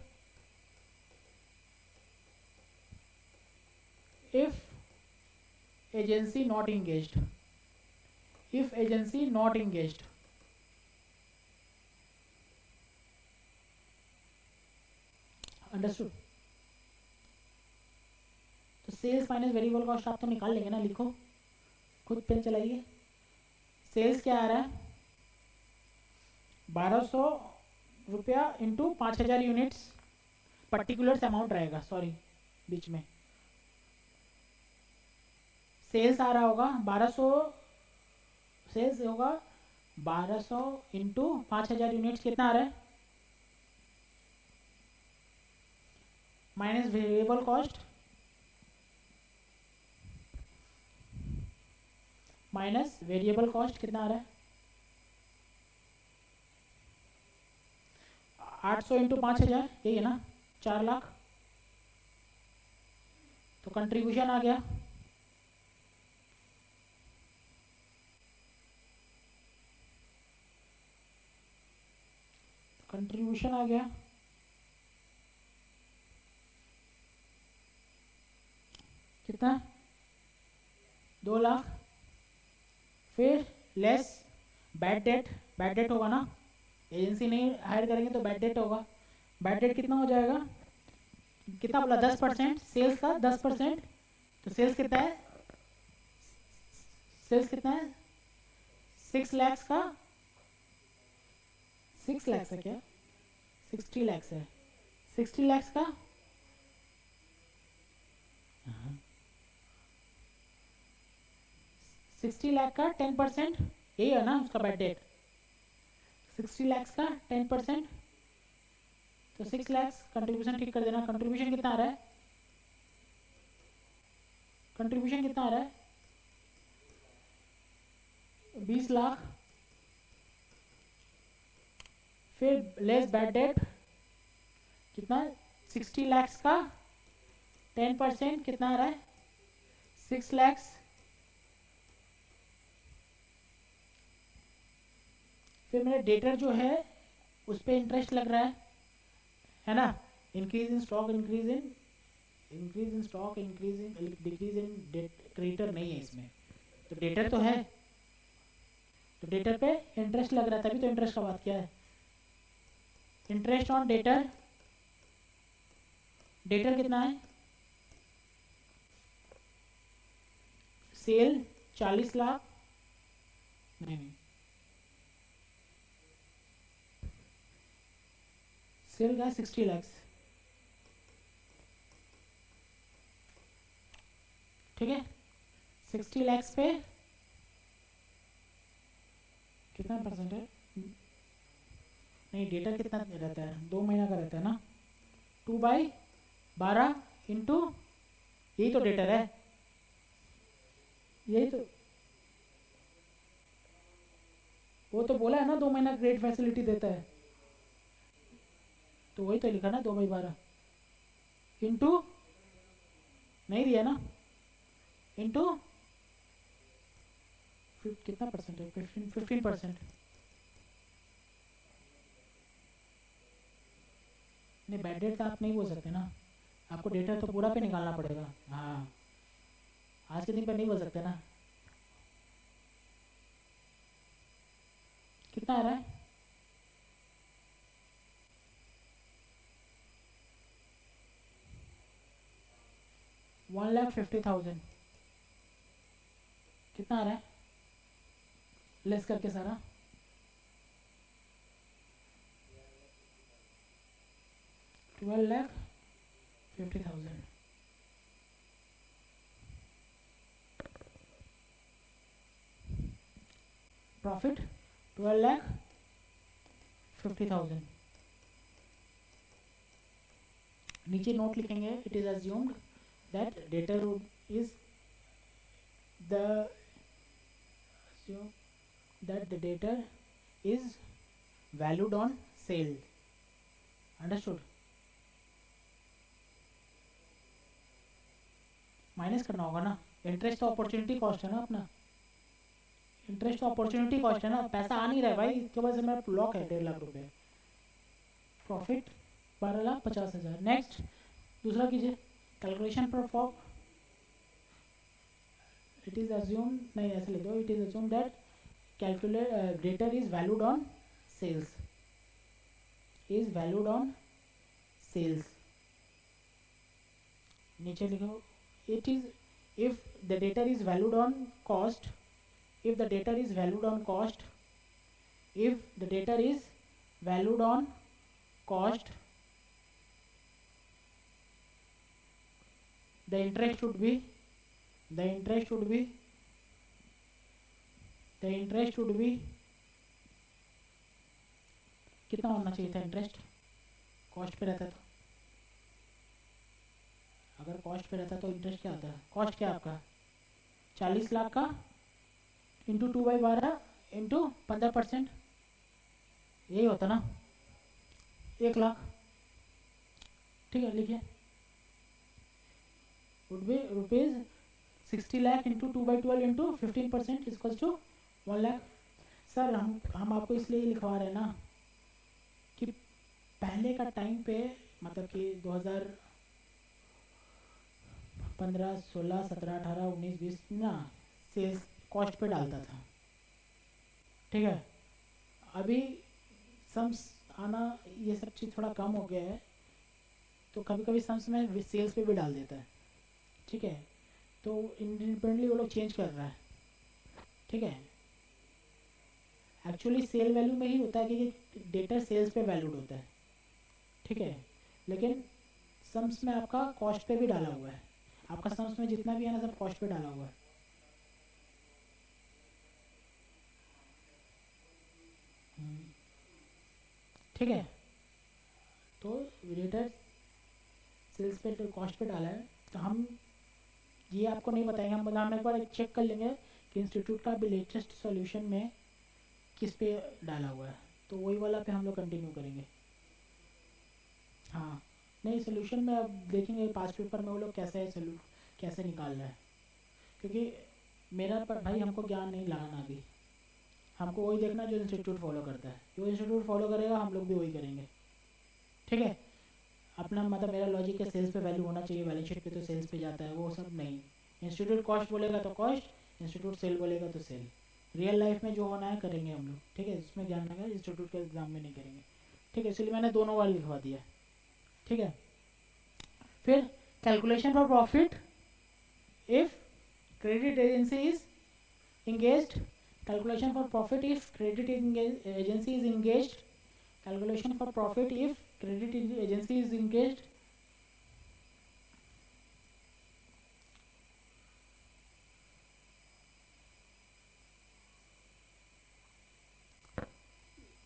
if agency not engaged, if agency not engaged, understood. तो सेल्स माइनस वेरिएबल कॉस्ट आप तो निकाल लेंगे ना, लिखो खुद पेन चलाइए। सेल्स क्या आ रहा है, 1200 रुपया इंटू 5000 यूनिट्स, पर्टिकुलर अमाउंट रहेगा, सॉरी बीच में सेल्स आ रहा होगा 1200, सेल्स होगा 1200 इंटू 5000 यूनिट्स, कितना आ रहा है, minus variable cost, minus variable cost कितना आ रहा है, 800 इंटू 5000, यही है ना, 4 लाख। तो कंट्रीब्यूशन आ गया, कंट्रीब्यूशन आ गया कितना, 2 लाख। फिर less bad debt, bad debt होगा ना, एजेंसी नहीं हायर करेंगे तो बैड डेट होगा, बैड डेट कितना हो जाएगा, कितना बोला, 10%, सेल्स का 10%, तो सेल्स कितना है, सेल्स कितना है, 6 लाख का, 6 लाख है क्या, 60 लाख है, 60 लाख का, 60 लाख का 10%, यही है ना उसका बैड डेट, 60 लाख का 10%, तो 6 लाख कंट्रीब्यूशन ठीक कर देना। कंट्रीब्यूशन कितना आ रहा है, कंट्रीब्यूशन कितना आ रहा है, 20 लाख। फिर लेस बैड डेट कितना, 60 लाख का 10% कितना आ रहा है, 6 लाख। फिर मेरा डेटर जो है उस पर इंटरेस्ट लग रहा है ना, increase in stock, increase in stock, increase in decrease in creditor नहीं है इसमें, तो डेटर तो है, तो डेटर पे इंटरेस्ट लग रहा है, तभी तो इंटरेस्ट का बात किया है। इंटरेस्ट ऑन डेटर, डेटर कितना है, सेल 40 लाख, नहीं सेल का 60 लाख, ठीक है, 60 लाख पे कितना परसेंट है, नहीं डेटर कितना रहता है, 2 महीना का रहता है ना, 2/12 इंटू, यही तो डेटर है, यही तो, वो तो बोला है ना 2 महीना ग्रेड फैसिलिटी देता है, तो वही तो लिखा ना 2/12 इंटू, नहीं दिया ना, इंटू कितना परसेंट है, 15%, नहीं, बैड डेट तो आप नहीं बोल सकते ना, आपको डेटा तो पूरा पे निकालना पड़ेगा। हाँ, आज के दिन पे नहीं बोल सकते ना। कितना आ रहा है? $1,50,000 कितना आ रहा है लेस करके सारा? $12,50,000। प्रॉफिट 12,50,000। नीचे नोट लिखेंगे, it is assumed that debtor is the that the debtor is valued on sale. Understood? Minus करना होगा ना, इंटरेस्ट अपॉर्चुनिटी कॉस्ट है ना अपना, इंटरेस्ट अपॉर्चुनिटी कॉस्ट है ना, पैसा आ नहीं रहा है भाई, इसके वजह से मेरा लॉक है 1.5 लाख रुपए। प्रॉफिट 12,50,000। नेक्स्ट दूसरा कीजिए, calculation for it is assume, नहीं ऐसे लिख दो, it is assume that calculate debtor is valued on sales, is valued on sales। नीचे लिखो, it is if the debtor is valued on cost, if the debtor is valued on cost, if the debtor is valued on cost, the interest should be कितना होना चाहिए था इंटरेस्ट? कॉस्ट पे रहता तो, अगर कॉस्ट पे रहता तो इंटरेस्ट क्या आता है? कॉस्ट क्या आपका 40 लाख का इंटू 2/12 इंटू 15%, यही होता ना, 1 लाख। ठीक है, लिखिए, would be rupees 60 lakh into 2/12 into 15% equals to 1 lakh. Sir हम आपको इसलिए लिखवा रहे हैं ना कि पहले का टाइम पे, मतलब कि 2015, 16, 17, 18, 19, 20 ना सेल्स कॉस्ट पे डालता था। ठीक है, अभी सम्स आना ये सब चीज़ थोड़ा कम हो गया है, तो कभी कभी सम्स में सेल्स पे भी डाल देता है। ठीक है, तो इंडिपेंडेंटली वो लोग चेंज कर रहा है। ठीक है, एक्चुअली सेल वैल्यू में ही होता है कि डेटा सेल्स पे वैल्यूड होता है। ठीक है, लेकिन सम्स में आपका कॉस्ट पे भी डाला हुआ है, आपका सम्स में जितना भी है ना सब कॉस्ट पे डाला हुआ है। ठीक है, तो डेटा सेल्स पे तो कॉस्ट पे डाला है, तो हम ये आपको नहीं बताएंगे, हम एक बार चेक कर लेंगे कि इंस्टीट्यूट का भी लेटेस्ट सॉल्यूशन में किस पे डाला हुआ है, तो वही वाला पे हम लोग कंटिन्यू करेंगे। हाँ, नहीं सॉल्यूशन में अब देखेंगे पास पेपर में वो लोग कैसे निकाल रहा है, क्योंकि मेरा पर भाई हमको ज्ञान नहीं लगाना अभी, हमको वही देखना जो इंस्टीट्यूट फॉलो करता है, जो इंस्टीट्यूट फॉलो करेगा हम लोग भी वही करेंगे। ठीक है, अपना मतलब मेरा लॉजिक है सेल्स पे वैल्यू होना चाहिए, बैलेंस शीट पे तो सेल्स पे जाता है, वो सब नहीं। इंस्टीट्यूट कॉस्ट बोलेगा तो कॉस्ट, इंस्टीट्यूट सेल बोलेगा तो सेल। रियल लाइफ में जो होना है करेंगे हम लोग। ठीक है, इसमें ध्यान रखना, इंस्टीट्यूट के एग्जाम में नहीं करेंगे। ठीक है, इसलिए मैंने दोनों बार लिखवा दिया। ठीक है, फिर calculation for profit if credit agency is engaged, calculation for profit if credit agency is engaged, calculation for profit if credit agency is engaged।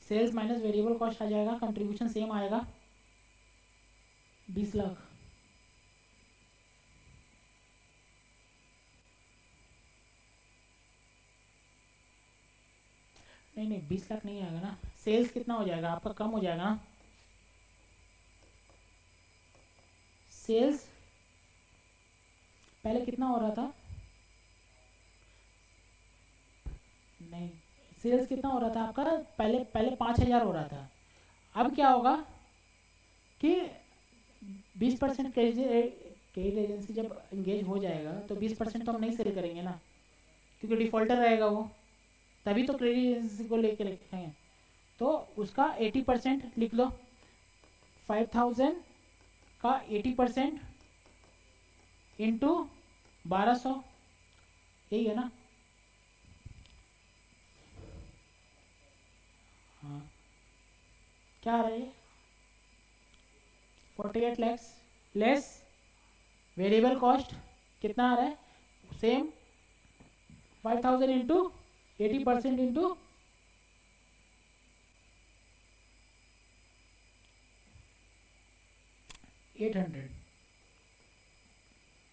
Sales minus variable cost आ जाएगा, कंट्रीब्यूशन सेम आएगा 20 लाख। नहीं 20 लाख नहीं आएगा ना, सेल्स कितना हो जाएगा आपका, कम हो जाएगा ना। सेल्स पहले कितना हो रहा था, नहीं सेल्स कितना हो रहा था आपका, पहले 5,000 हो रहा था, अब क्या होगा कि 20% क्रेडिट एजेंसी जब इंगेज हो जाएगा तो 20% तो हम नहीं सेल करेंगे ना, क्योंकि डिफॉल्टर रहेगा वो, तभी तो क्रेडिट एजेंसी को लेके रखेंगे। तो उसका 80% लिख लो, 5000 का 80% इंटू 1200, यही है ना? हाँ, क्या आ रहा है? 48 लैक्स लेस वेरिएबल कॉस्ट कितना आ रहा है? Same 5000 into 80% into 800,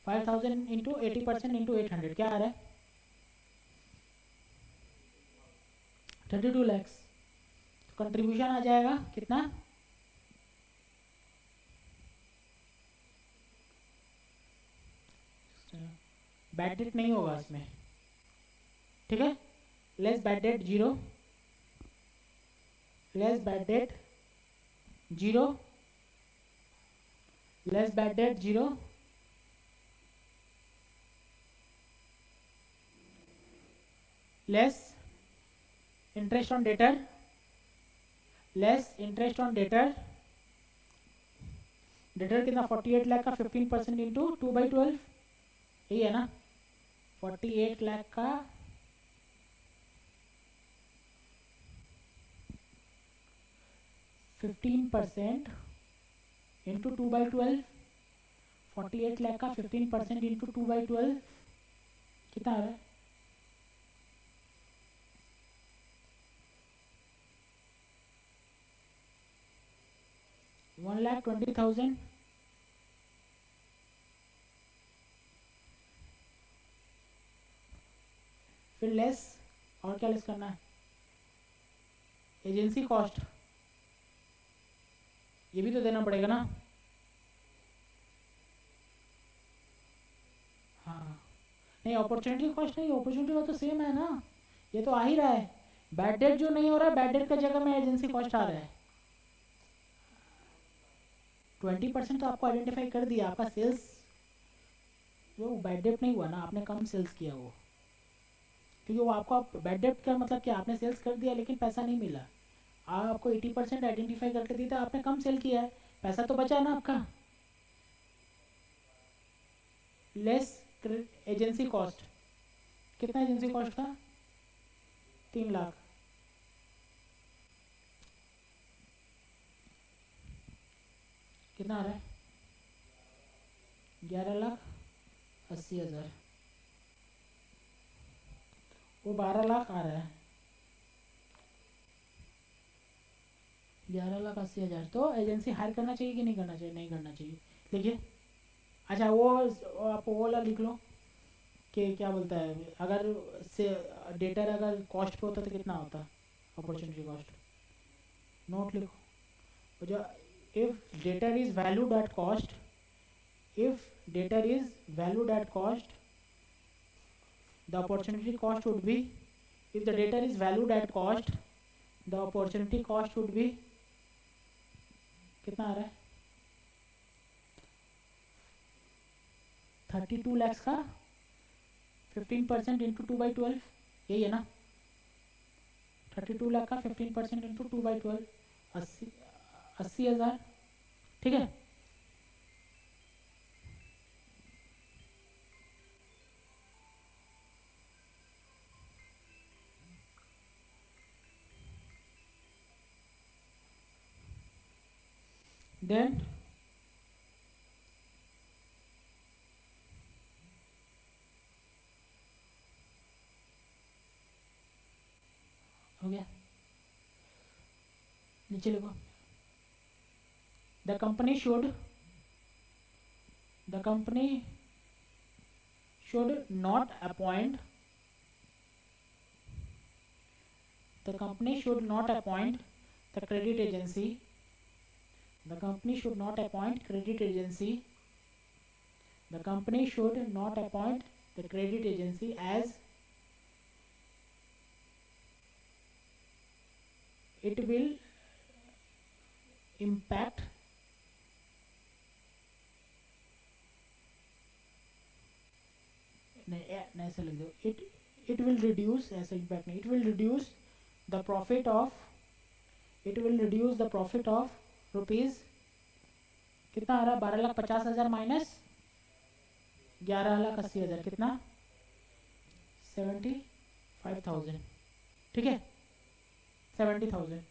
5000 into 80% into 800 क्या आ रहा है? 32 लैक्स। कंट्रीब्यूशन आ जाएगा कितना? बैड डेट नहीं होगा इसमें, ठीक है? Less bad debt 0, less bad debt 0, less bad debt 0, less interest on debtor, less interest on debtor. Debtor कितना? 48 लाख का 15% इंटू 2/12, यही है ना? 48 लाख का 15% इंटू 2/12, 48 लाख का 15% इंटू 2/12 कितना आ रहा है? 1,20,000। फिर लेस, और क्या लेस करना है? एजेंसी कॉस्ट, ये भी तो देना पड़ेगा ना? हाँ, नहीं अपॉर्चुनिटी कॉस्ट नहीं, अपॉर्चुनिटी का तो सेम है ना, ये तो आ ही रहा है। बैड डेट जो नहीं हो रहा है, बैड डेट का जगह में एजेंसी कॉस्ट आ रहा है। 20% तो आपको आइडेंटिफाई कर दिया, आपका सेल्स वो बैड डेट नहीं हुआ ना, आपने कम सेल्स किया वो, क्योंकि वो आपको बैड डेट का मतलब क्या, आपने सेल्स कर दिया लेकिन पैसा नहीं मिला। आपको 80% आइडेंटिफाई करके दी था, आपने कम सेल किया है, पैसा तो बचा ना आपका। लेस एजेंसी कॉस्ट, कितना एजेंसी कॉस्ट था? 3 लाख। कितना आ रहा है? 11,80,000। वो 12 लाख आ रहा है, 11,80,000। तो एजेंसी हायर करना चाहिए कि नहीं करना चाहिए? नहीं करना चाहिए, लिखिए। अच्छा वो आप वो वाला लिख लो कि क्या बोलता है, अगर से डेटर अगर कॉस्ट पे होता तो कितना होता अपॉर्चुनिटी कॉस्ट? नोट लिखो जो, if debtor is valued at cost, if data is valued at cost, the opportunity cost would be, if the data is valued at cost, the opportunity cost would be कितना आ रहा है? 32 लैक्स का 15% इंटू 2/12, यही है ना? 32 लाख का 15% इंटू 2/12, 80,000, ठीक है? देन हो गया, नीचे लिखो। The company should not appoint, the company should not appoint the credit agency, the company should not appoint credit agency, the company should not appoint the credit agency as it will impact ऐसे लिख दो, इट विल रिड्यूस, ऐसे इम्पैक्ट नहीं, it will reduce the profit of, it will reduce the profit of rupees, कितना आ रहा है, 12,50,000 माइनस 11,80,000, कितना 75,000, ठीक है 70,000,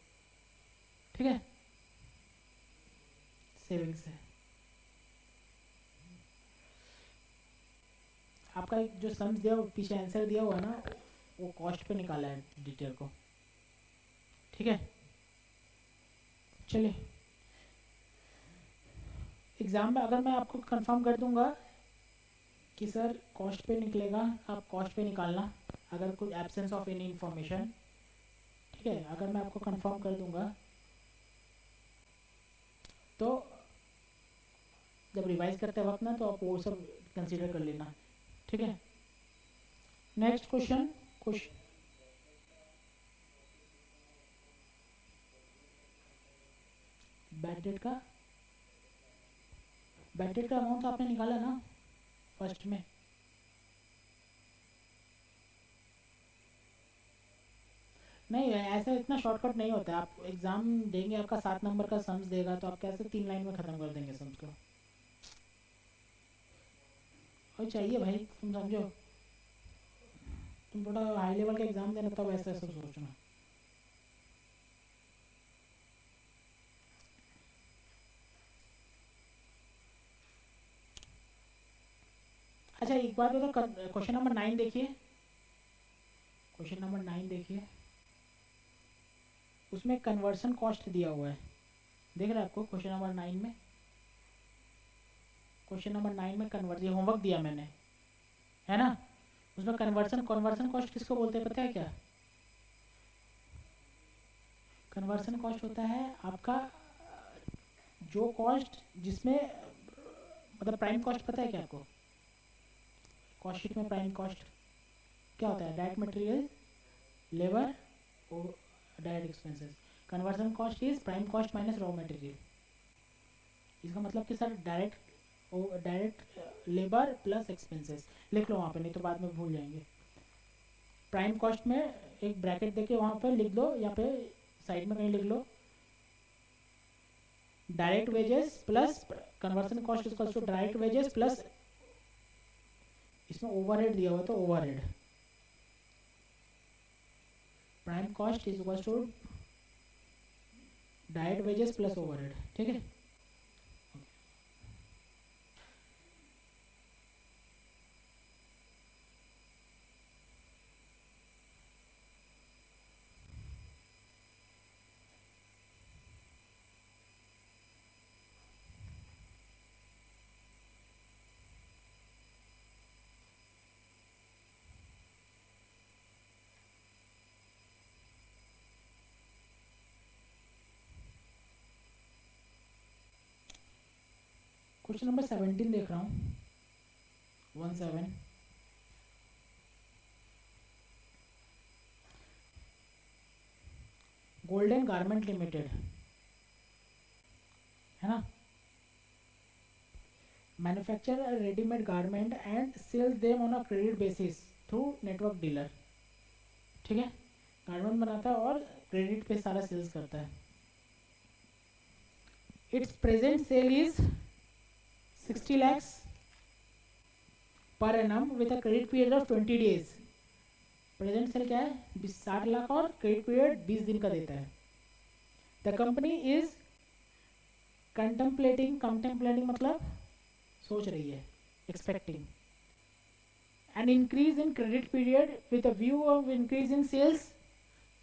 ठीक है, सेविंग्स है। आपका जो सम्स दिया पीछे आंसर दिया हुआ ना, वो कॉस्ट पे निकाला है डिटेल को, ठीक है। चलिए एग्ज़ाम में अगर मैं आपको कंफर्म कर दूंगा कि सर कॉस्ट पे निकलेगा, आप कॉस्ट पे निकालना अगर कोई एब्सेंस ऑफ एनी इंफॉर्मेशन, ठीक है। अगर मैं आपको कंफर्म कर दूंगा तो जब रिवाइज करते वक्त ना, तो आप वो सब कंसीडर कर लेना, ठीक है। नेक्स्ट क्वेश्चन, बैड डेट का अमाउंट आपने निकाला ना फर्स्ट में, नहीं ऐसा इतना शॉर्टकट नहीं होता है। आप एग्जाम देंगे, आपका 7 नंबर का सम्स देगा, तो आप कैसे 3 लाइन में ख़त्म कर देंगे सम्स को, और चाहिए भाई, तुम समझो, तुम थोड़ा हाई लेवल का एग्जाम देना, तब ऐसा ऐसा सोचना। अच्छा एक बात बताओ, क्वेश्चन नंबर 9 देखिए, क्वेश्चन नंबर 9 देखिए, उसमें कन्वर्सन कॉस्ट दिया हुआ है, देख रहे हैं आपको क्वेश्चन नंबर 9 में, क्वेश्चन नंबर 9 में कन्वर्जन होमवर्क दिया मैंने, है ना, उसमें कन्वर्सन कॉस्ट किसको बोलते हैं पता है क्या? कन्वर्सन कॉस्ट होता है आपका जो कॉस्ट जिसमें, मतलब प्राइम कॉस्ट पता है क्या आपको? कॉस्ट शीट में प्राइम कॉस्ट क्या होता है? डायरेक्ट मटेरियल, लेबर और direct expenses. Conversion cost is prime cost minus raw material. इसका मतलब कि sir direct labour plus expenses लिख लो वहाँ पे, नहीं तो बाद में भूल जाएंगे। प्राइम कॉस्ट में एक ब्रैकेट देके वहाँ पे लिख दो, यहाँ पे साइड में कहीं लिख लो direct wages plus conversion cost is equal to direct wages plus, इसमें ओवरहेड दिया हुआ तो overhead, prime cost is equal to direct wages plus overhead, ठीक है। क्वेश्चन नंबर 17 देख रहा हूँ, 17। गोल्डन गारमेंट लिमिटेड है ना, manufacture readymade garment and sales them on a credit basis through network dealer, ठीक है। गारमेंट बनाता है और क्रेडिट पे सारा सेल्स करता है। Its present sale is 60 lakhs per annum with a credit period of 20 days। Present sale क्या है? 60 लाख और क्रेडिट पीरियड 20 दिन का देता है। द कंपनी इज कंटेम्पलेटिंग मतलब सोच रही है, expecting an increase in credit period with a view of increase in sales.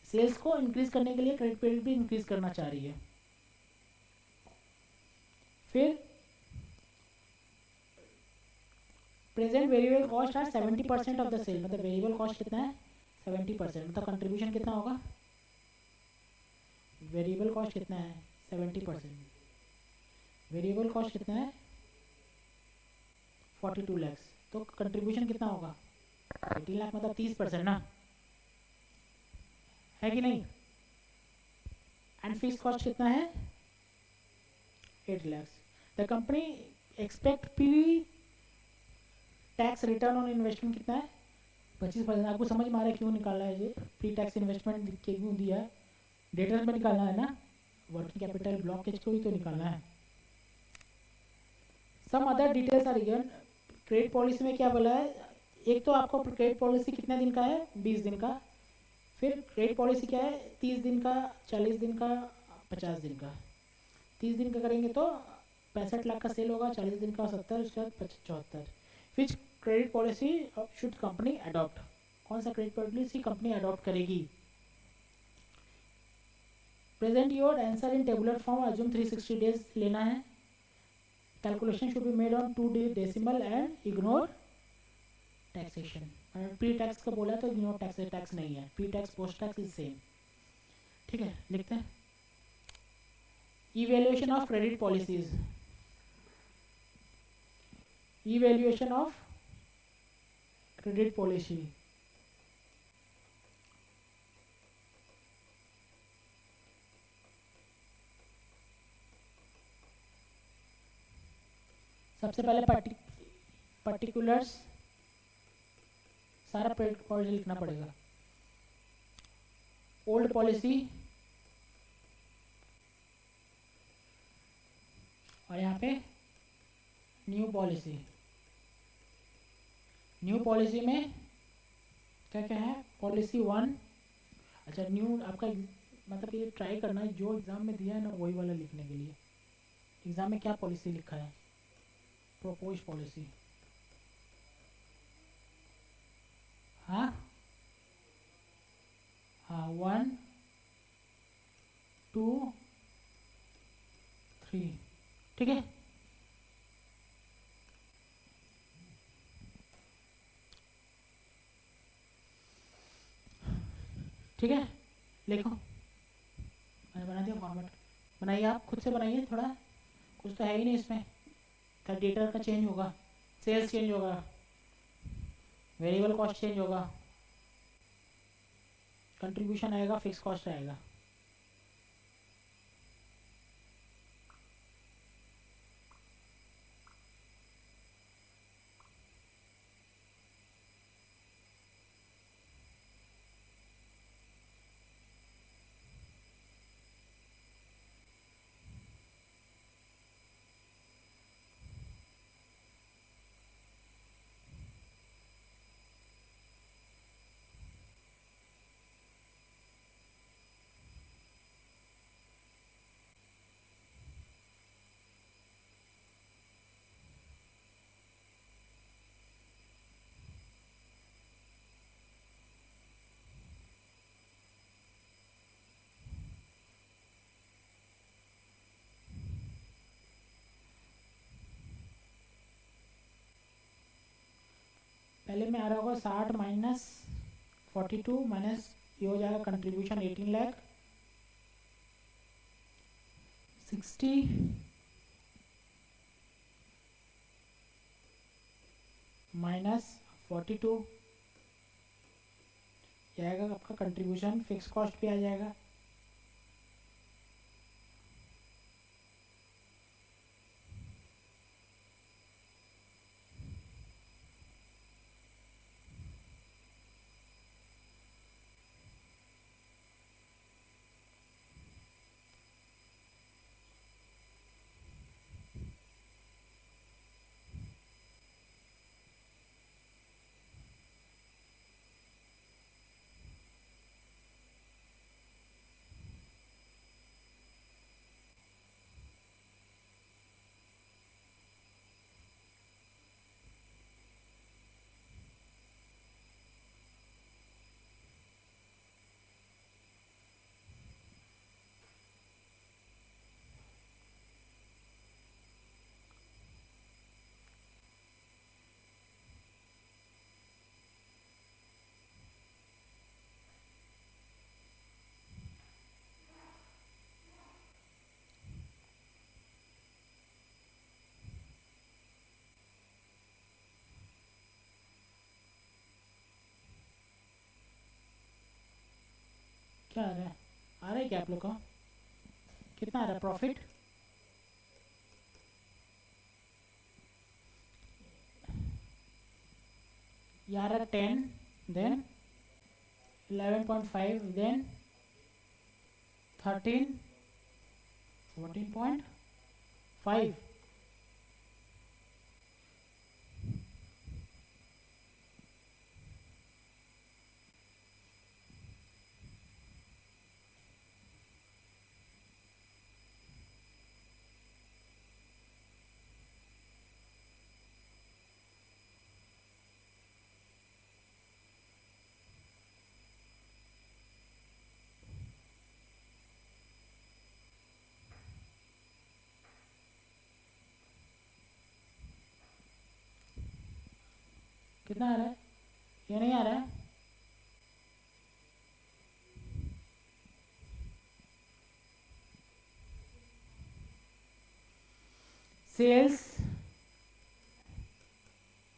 Sales को इंक्रीज करने के लिए क्रेडिट पीरियड भी इंक्रीज करना चाह रही है। फिर present variable cost are 70% of the sale, मतलब वेरिएबल कॉस्ट कितना है? 70%, मतलब कंट्रीब्यूशन कितना होगा? वेरिएबल कॉस्ट कितना है? 70%। वेरिएबल कॉस्ट कितना है? 42 lakhs, तो कंट्रीब्यूशन कितना होगा? 18 लाख, मतलब 30% ना, है कि नहीं? एंड फिक्स कॉस्ट कितना है? 8 lakhs। The company expect P tax return on investment कितना है? 25%। आपको समझ में आ रहा है क्यों निकाला है ये? प्री टैक्स इन्वेस्टमेंट क्यों दिया है? डेटर्स में निकालना है ना, वर्किंग कैपिटल ब्लॉकेज को ही तो निकालना है। Some other details are given. Credit policy में क्या बोला है? एक तो आपको क्रेडिट पॉलिसी कितने दिन का है? 20 दिन का। फिर क्रेडिट पॉलिसी क्या है? 30 दिन का, 40 दिन का, 50 दिन का। 30 दिन का करेंगे तो 65 लाख का सेल होगा, 40 दिन का 70, उसके बाद 74। Which credit policy should company adopt? कौन सा क्रेडिट पॉलिसी कंपनी अडॉप्ट करेगी? Present your answer in tabular form. Assume 360 days लेना है। Calculation should be made on 2 decimal and ignore taxation. Pre tax का बोला तो इग्नोर टैक्स, टैक्स नहीं है। Pre tax post tax is same. ठीक है, लिखते हैं। Evaluation of credit policies. Evaluation of credit policy. सबसे पहले पर्टिकुलर्स, सारा पॉलिसी लिखना पड़ेगा। ओल्ड पॉलिसी और यहाँ पे न्यू पॉलिसी। न्यू पॉलिसी में क्या क्या है? पॉलिसी 1। अच्छा, न्यू आपका मतलब ये ट्राई करना है जो एग्ज़ाम में दिया है ना वही वाला लिखने के लिए। एग्ज़ाम में क्या पॉलिसी लिखा है? Propose policy. हाँ हाँ, 1 2 3। ठीक है, ठीक है, लिखो। मैंने बना दिया फॉर्मेट। बनाइए, आप खुद से बनाइए थोड़ा। कुछ तो है ही नहीं इसमें। क्या डेटा का चेंज होगा, सेल्स चेंज होगा, वेरिएबल कॉस्ट चेंज होगा, कंट्रीब्यूशन आएगा, फिक्स कॉस्ट आएगा। पहले में आ रहा होगा 60 माइनस 42 माइनस ये हो जाएगा कंट्रीब्यूशन 18 लाख, 60 माइनस 42 जाएगा आपका कंट्रीब्यूशन, फिक्स कॉस्ट भी आ जाएगा। क्या आ रहा है? आ रहा है क्या आप लोग का? कितना आ रहा है प्रॉफिट? ये आ रहा है 10 देन 11.5, देन 13, 14.5. कितना आ रहा है? ये नहीं आ रहा है? सेल्स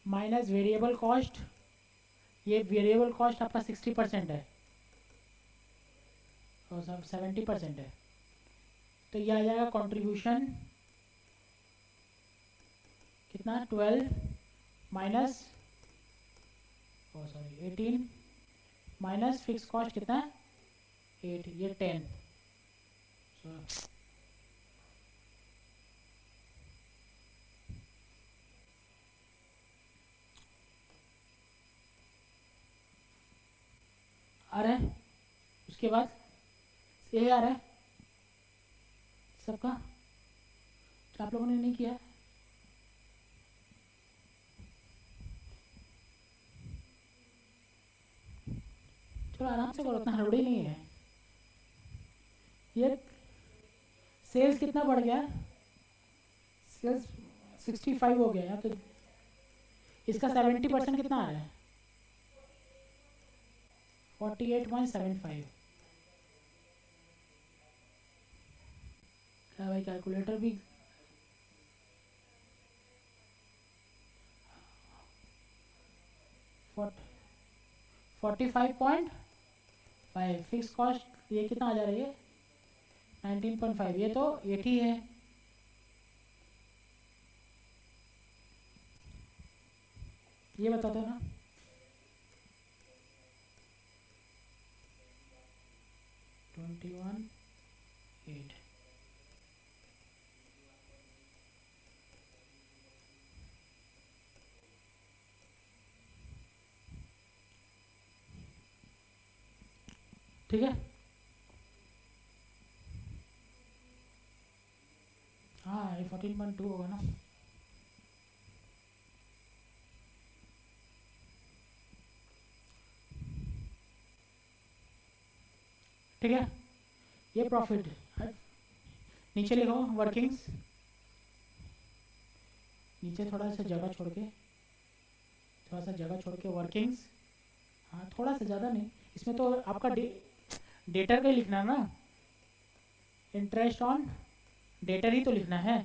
माइनस वेरिएबल कॉस्ट, ये वेरिएबल कॉस्ट आपका 60% है और सब 70% है, तो ये आ जाएगा कंट्रीब्यूशन कितना 12 माइनस 18 माइनस फिक्स कॉस्ट कितना 8, ये 10. आ रहा है? उसके बाद ये आ रहा है सबका? तो आप लोगों ने नहीं किया? थोड़ा आराम से करो, उतना हड़बड़ी नहीं है. ये सेल्स कितना बढ़ गया? सेल्स 65 हो गया, तो इसका 70% कितना आ रहा है? 48.75. क्या भाई कैलकुलेटर भी 45.5. फिक्स कॉस्ट ये कितना आ जा रही है? 19.5. ये तो 80 है. ये बता दो ना. $21.8. ठीक है. हाँ ये 14.2 होगा ना. ठीक है. ये प्रॉफिट नीचे लिखो वर्किंग्स, नीचे थोड़ा सा जगह छोड़ के वर्किंग्स. हाँ थोड़ा सा ज़्यादा नहीं, इसमें तो आपका डेटर का ही लिखना है ना. इंटरेस्ट ऑन डेटर ही तो लिखना है,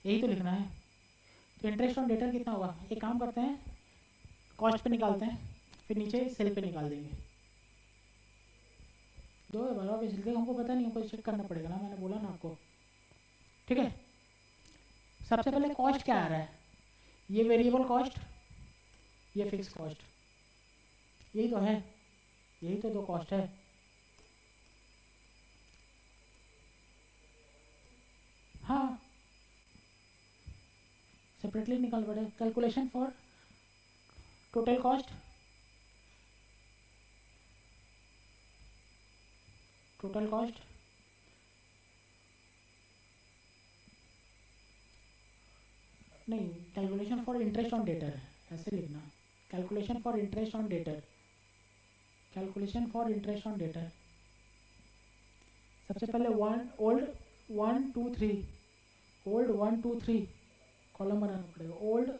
यही तो लिखना है. तो इंटरेस्ट ऑन डेटर कितना होगा? एक काम करते हैं, कॉस्ट पे निकालते हैं, फिर नीचे सेल पे निकाल देंगे. दो बराबर इसलिए हमको पता नहीं, हमको चेक करना पड़ेगा ना, मैंने बोला ना आपको. ठीक है. सबसे पहले कॉस्ट क्या आ रहा है? ये वेरिएबल कॉस्ट, ये फिक्स कॉस्ट, यही तो है, यही तो दो कॉस्ट है. हाँ सेपरेटली निकाल पड़े. कैलकुलेशन फॉर टोटल कॉस्ट, नहीं, calculation for interest on debtor ऐसे लिखना. Calculation for interest on debtor, सबसे पहले ओल्ड 1 2 3 कॉलम बनाना पड़ेगा. Old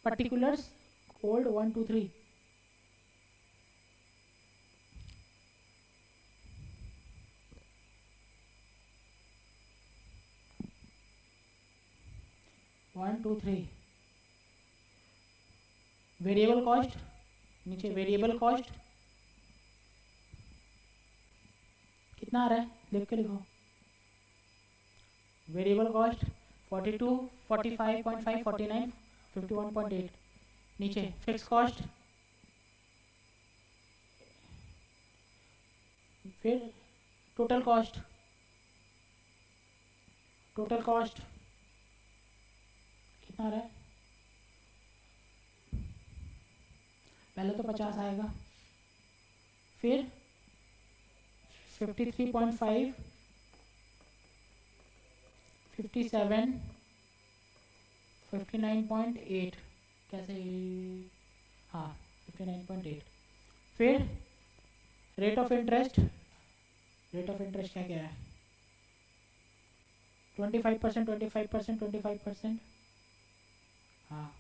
particulars, old 1 2 3. Variable cost, नीचे वेरिएबल कॉस्ट कितना आ रहा है देख के लिखो. Variable cost 42, 45.5, 49, 51.8। नीचे फिक्स कॉस्ट, फिर टोटल कॉस्ट, टोटल कॉस्ट कितना आ रहा है? पहले तो 50 आएगा, फिर 53.5, 57, 59.8, कैसे, हाँ 59.8। फिर rate of interest, rate of interest क्या क्या है? 25%, 25%, 25%, हाँ।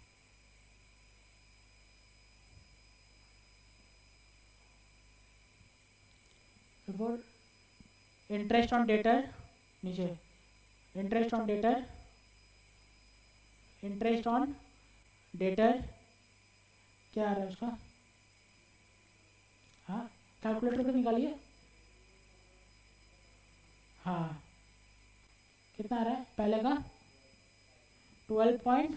फिर इंटरेस्ट ऑन डेटर, नीचे interest on debtor, interest on debtor क्या आ रहा है उसका? हाँ कैलकुलेटर पे निकालिए। हाँ कितना आ रहा है पहले का? 12.5,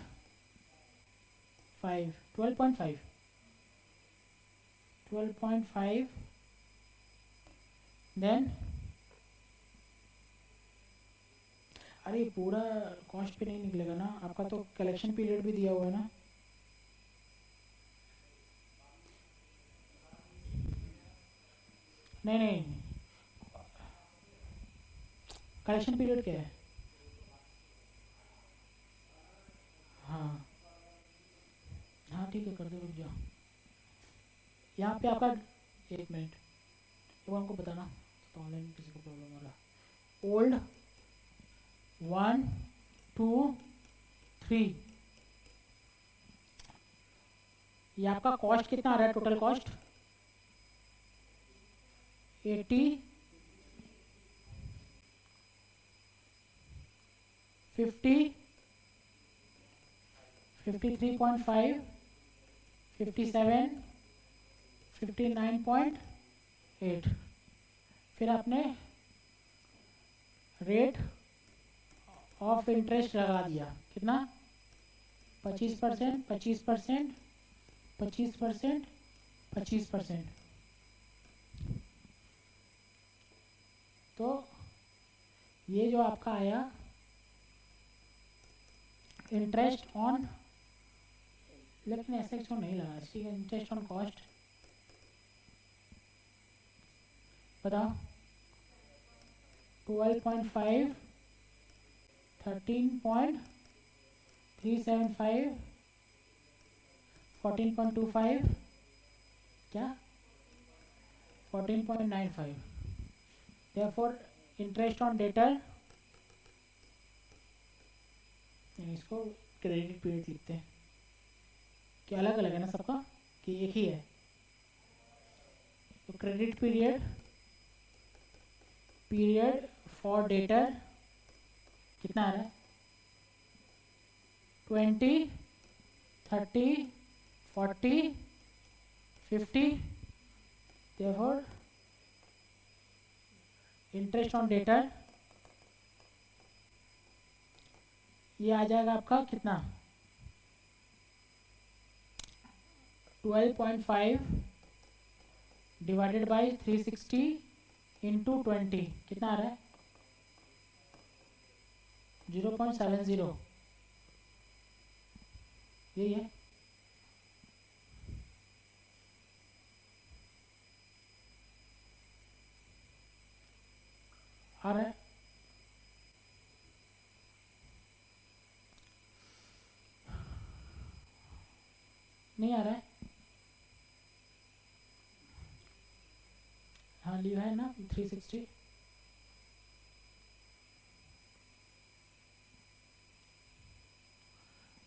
12.5, 12.5, देन अरे पूरा कॉस्ट पे नहीं निकलेगा ना आपका, तो कलेक्शन पीरियड भी दिया हुआ है ना। नहीं नहीं, कलेक्शन पीरियड क्या है? हाँ हाँ ठीक है, कर दो, रुक जाओ। यहाँ पे आपका, एक मिनट, वो हमको बताना तो ऑनलाइन किसी को प्रॉब्लम हो रहा। ओल्ड 1, 2, 3, ये आपका कॉस्ट कितना आ रहा है? Total cost 80, 50, 53.5, 57, 59.8। फिर आपने रेट ऑफ इंटरेस्ट लगा दिया, कितना? 25%, 25%, 25%, 25%। तो ये जो आपका आया इंटरेस्ट ऑन, लेकिन ऐसे इसको नहीं लगा, ठीक है। इंटरेस्ट ऑन कॉस्ट बताओ, 12.5, 13.375, 14.25, क्या 14.95। therefore इंटरेस्ट ऑन डेटर, इसको क्रेडिट पीरियड लिखते हैं कि अलग अलग है ना सबका, कि एक ही है। तो credit period, period for debtor कितना आ रहा है? 20, 30, 40, 50। therefore इंटरेस्ट ऑन डेटर ये आ जाएगा आपका कितना? 12.5 डिवाइडेड बाई 360 इंटू 20, कितना आ रहा है? 0.70, यही है। आ रहा है? नहीं आ रहा है? हाँ लिया है ना 360।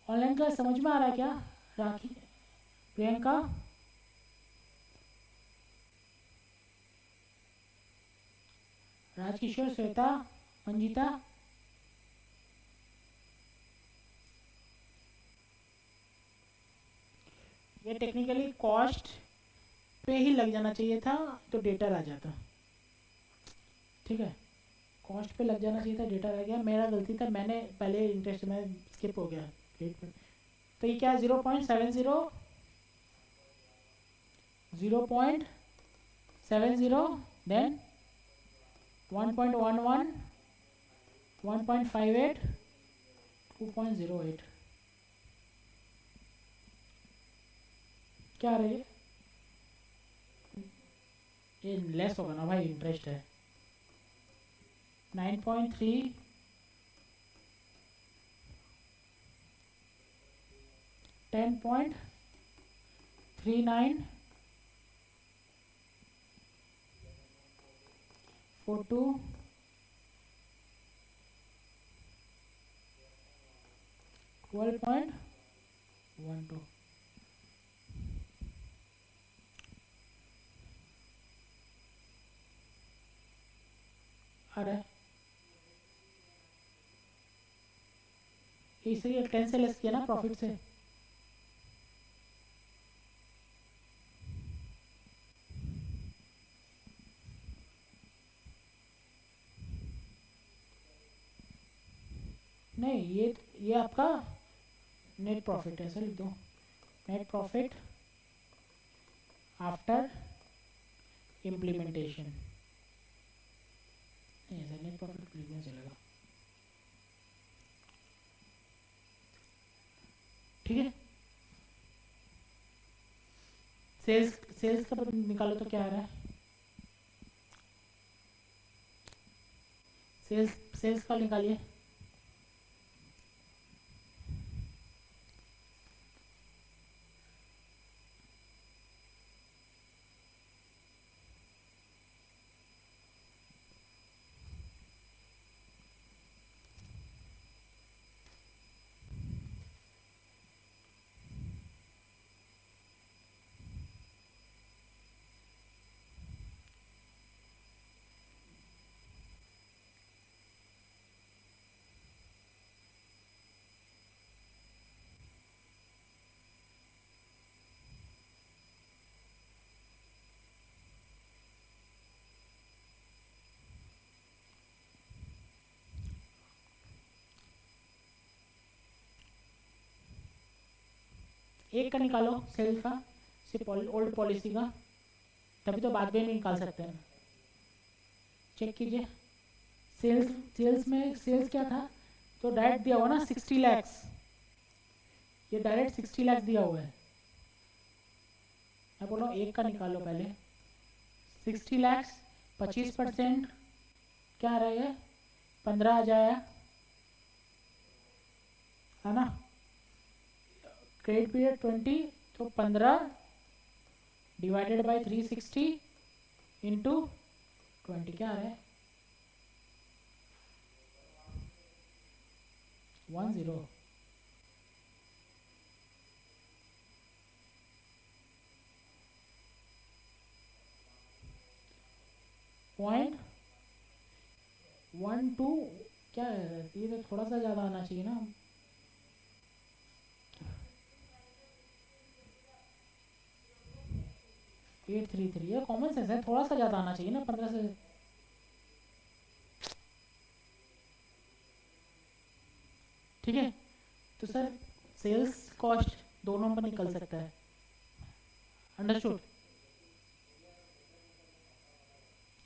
ऑनलाइन का समझ में आ रहा है क्या? राखी, प्रियंका, राजकिशोर, श्वेता, मंजिता, ये टेक्निकली कॉस्ट पे ही लग जाना चाहिए था तो डेटा आ जाता, ठीक है। कॉस्ट पे लग जाना चाहिए था, डेटा रह गया, मेरा गलती था, मैंने पहले इंटरेस्ट में स्किप हो गया रेट पे। तो ये क्या है 0.70 0.70 देन 1.11 1.58 2.08 क्या रही है ये लेस होगा ना भाई इंटरेस्ट है 9.3 10.39 42 12.12 अरे इसलिए 10 से लेस किया ना प्रॉफिट से नहीं ये आपका नेट प्रॉफिट है, ऐसा लिख दो नेट प्रॉफिट आफ्टर इम्प्लीमेंटेशन। नहीं ऐसा नेट प्रॉफिट लिखना चलेगा, ठीक है। सेल्स का निकालो तो क्या आ रहा है, सेल्स का निकालिए। एक का निकालो सेल का, सिर्फ ओल्ड पॉलिसी का, तभी तो बाद में निकाल सकते हैं। चेक कीजिए सेल्स क्या था, तो डायरेक्ट दिया हुआ ना 60 लैक्स, ये डायरेक्ट 60 लैक्स दिया हुआ है। मैं बोल रहा हूँ एक का निकालो पहले, 60 लैक्स 25% क्या रहा है 15 आ जाएगा, है ना। क्रेडिट पीरियड 20, तो 15 डिवाइडेड बाय 360 इंटू 20 क्या आ रहा है 10। .12 क्या है, ये तो थोड़ा सा ज़्यादा आना चाहिए ना। एट थ्री थ्री ये कॉमन सेंस है, थोड़ा सा ज़्यादा आना चाहिए ना 15 से। ठीक है, तो सर सेल्स कॉस्ट दोनों पर निकल सकता है, अंडरस्टूड।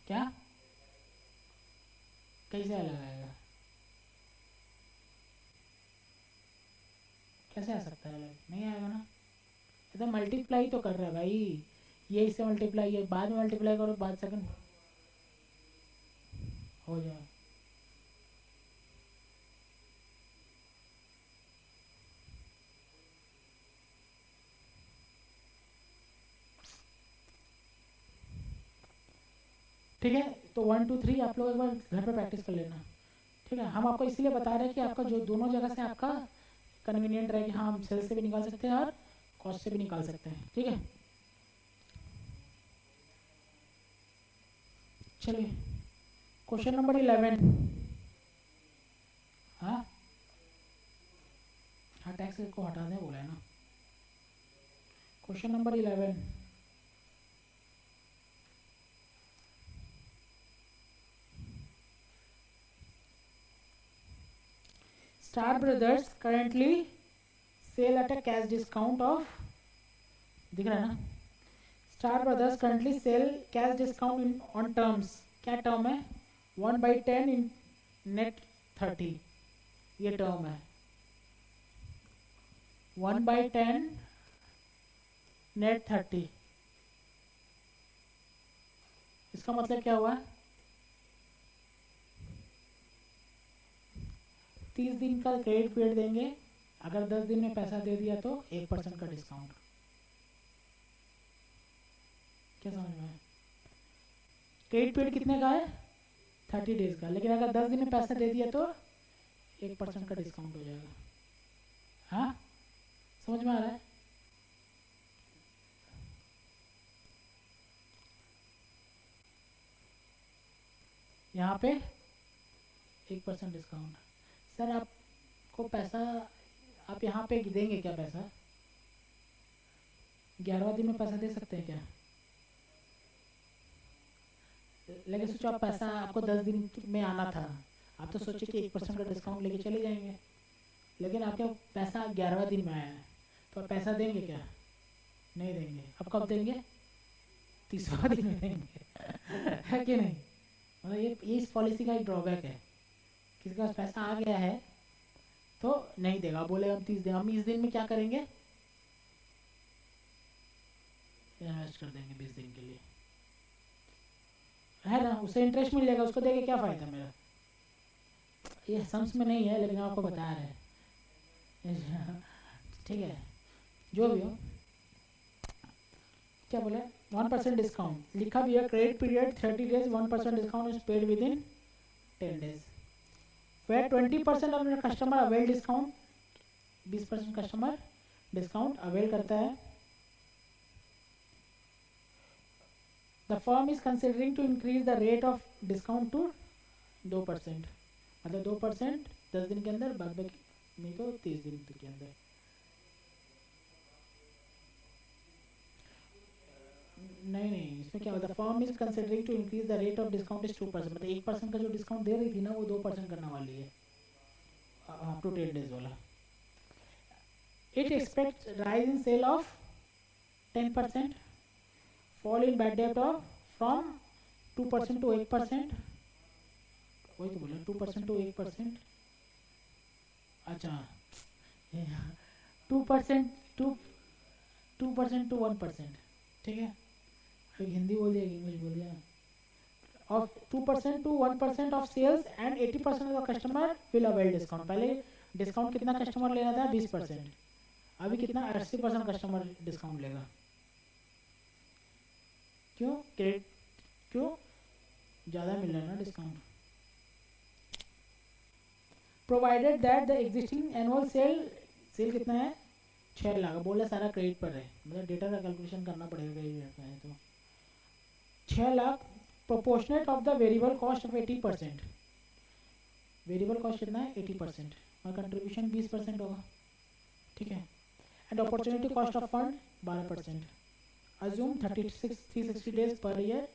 क्या कैसे लगाएगा, कैसे आ सकता है, नहीं आएगा ना। ये तो मल्टीप्लाई तो कर रहा है भाई, ये इससे मल्टीप्लाई है, बाद में मल्टीप्लाई करो, बाद सेकंड हो जाए। ठीक है, तो 1 2 3 आप लोग एक बार घर पे प्रैक्टिस कर लेना, ठीक है। हम आपको इसलिए बता रहे हैं कि आपका जो दोनों जगह से आपका कन्वीनियंट रहे कि हाँ हम सेल्स से भी निकाल सकते हैं और कॉस्ट से भी निकाल सकते हैं, ठीक है। चलिए क्वेश्चन नंबर 11। हाँ हाँ टैक्स को हटा दें बोला है ना। Question number 11, Star Brothers currently sale at a cash discount of, दिख रहा है ना, Star Brothers currently sale cash discount on terms, क्या टर्म है, 1/10 इन नेट 30, ये टर्म है 1/10 नेट 30। इसका मतलब क्या हुआ, 30 दिन का क्रेडिट पीरियड देंगे, अगर 10 दिन में पैसा दे दिया तो 1% का डिस्काउंट। क्या समझ में, क्रेडिट पीरियड कितने का है, 30 डेज का, लेकिन अगर 10 दिन में पैसा दे दिया तो 1% का डिस्काउंट हो जाएगा। हाँ समझ में आ रहा है, यहाँ पे 1% डिस्काउंट। सर आपको पैसा, आप यहाँ पे देंगे क्या पैसा, 11वां दिन में पैसा दे सकते हैं क्या, लेकिन सोचो आप पैसा आपको 10 दिन में आना था, आप तो सोचे कि 1% का डिस्काउंट लेके चले जाएंगे, लेकिन आपके पैसा 11वां दिन में आया है, तो आप पैसा देंगे क्या, नहीं देंगे। अब कब देंगे, 30वां दिन में देंगे है कि नहीं। मतलब ये इस पॉलिसी का एक ड्रॉबैक है, किसी के पास पैसा आ गया है तो नहीं देगा, बोले हम 30 दिन, हम इस दिन में क्या करेंगे, इन्वेस्ट कर देंगे 20 दिन के लिए, है ना, उसे इंटरेस्ट मिल जाएगा, उसको देके क्या फ़ायदा मेरा। ये समझ में नहीं है लेकिन आपको बता रहे हैं ठीक है, जो भी हो। क्या बोले, 1% डिस्काउंट लिखा भी है, credit period 30 days, 1% discount is paid within 10 days, where 20% of customer avail discount, 20% customer discount avail करता है। The firm is considering to increase the rate of discount to 2%, मतलब 2% 10 दिन के अंदर, बाद बाकी नहीं तो 30 दिन के अंदर। नहीं इसमें क्या होता है, firm is considering to increase the rate of discount is 2%, मतलब 1% का जो डिस्काउंट दे रही थी ना वो 2% करने वाली है अप टू 10 डेज वाला। It expects rise in sale of 10%, fall in bad debt of from 2% to 1%, वही तो बोला 2% टू 1%, अच्छा 2% टू 1%, ठीक है, एक हिंदी बोल दिया, इंग्लिश बोल दिया, of 2% to 1% of sales and 80% of the customer will avail discount। पहले डिस्काउंट कितना कस्टमर लेना था, 20%, अभी कितना 80% कस्टमर डिस्काउंट लेगा। क्यों, क्रेडिट क्यों, ज़्यादा मिल रहा है ना discount. Provided that the existing annual sale कितना है, 6 लाख, बोला सारा क्रेडिट पर है, मतलब डेटा का कैलकुलेशन करना पड़ेगा ये तो 6 lakh, proportionate of the variable cost of 80%, variable cost कितना है 80% और कंट्रीब्यूशन 20% होगा, ठीक है, and opportunity cost of fund 12%, assume 360 days per year,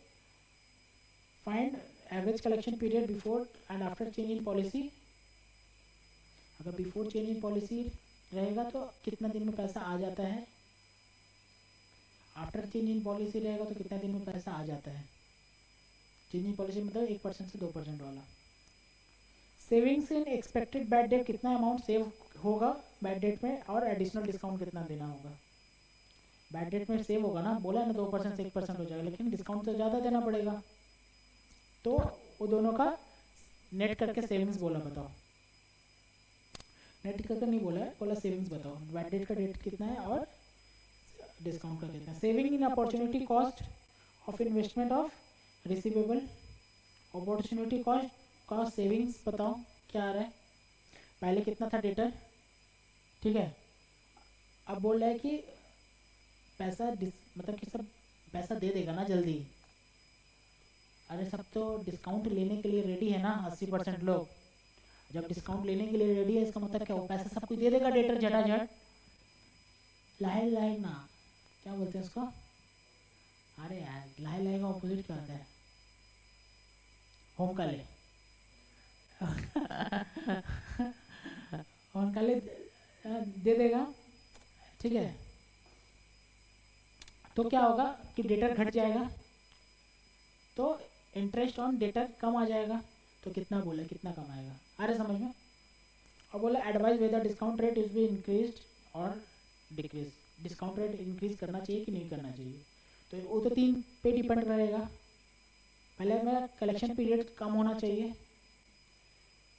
find average collection period before and after change in policy. अगर बिफोर चेंज इन पॉलिसी रहेगा तो कितना दिन में पैसा आ जाता है, आफ्टर चेंज इन पॉलिसी रहेगा तो कितना दिन में पैसा आ जाता है। चेंज इन पॉलिसी मतलब 1% से 2% वाला। Savings in expected bad debt, कितना अमाउंट सेव होगा बैड डेट में, और एडिशनल डिस्काउंट कितना देना होगा। बैड डेट में सेव होगा ना, बोला ना 2% से 1% हो जाएगा, लेकिन डिस्काउंट तो ज़्यादा देना पड़ेगा, तो वो दोनों का नेट करके सेविंग्स बोला, बताओ नेट करके नहीं बोला है, बोला सेविंग्स बताओ, बैड डेट का डेट कितना है और डिस्काउंट का कितना है। Saving in opportunity cost of investment of receivable, opportunity cost savings बताओ क्या आ रहा है, पहले कितना था डेटर, ठीक है, अब बोल रहा है कि पैसा मतलब कि सब पैसा दे देगा ना जल्दी, अरे सब तो डिस्काउंट लेने के लिए रेडी है ना, 80% लोग जब डिस्काउंट लेने के लिए रेडी है, इसका मतलब क्या हो, पैसा सब कुछ दे देगा डेटर झटाझट, लाहे लाहे ना, क्या बोलते हैं उसको, अरे यार लाहे लाहे का ऑपोजिट क्या होता है, होम काले होम काले दे देगा, ठीक है, तो क्या होगा कि डेटर घट जाएगा, तो इंटरेस्ट ऑन डेटर कम आ जाएगा। तो कितना बोले, कितना कम आएगा, आ रहे समझ में। और बोला advice whether discount rate is be increase or decrease, discount rate increase करना चाहिए कि नहीं करना चाहिए। तो वो तो 3 पे डिपेंड रहेगा। पहले मेरा कलेक्शन पीरियड कम होना चाहिए,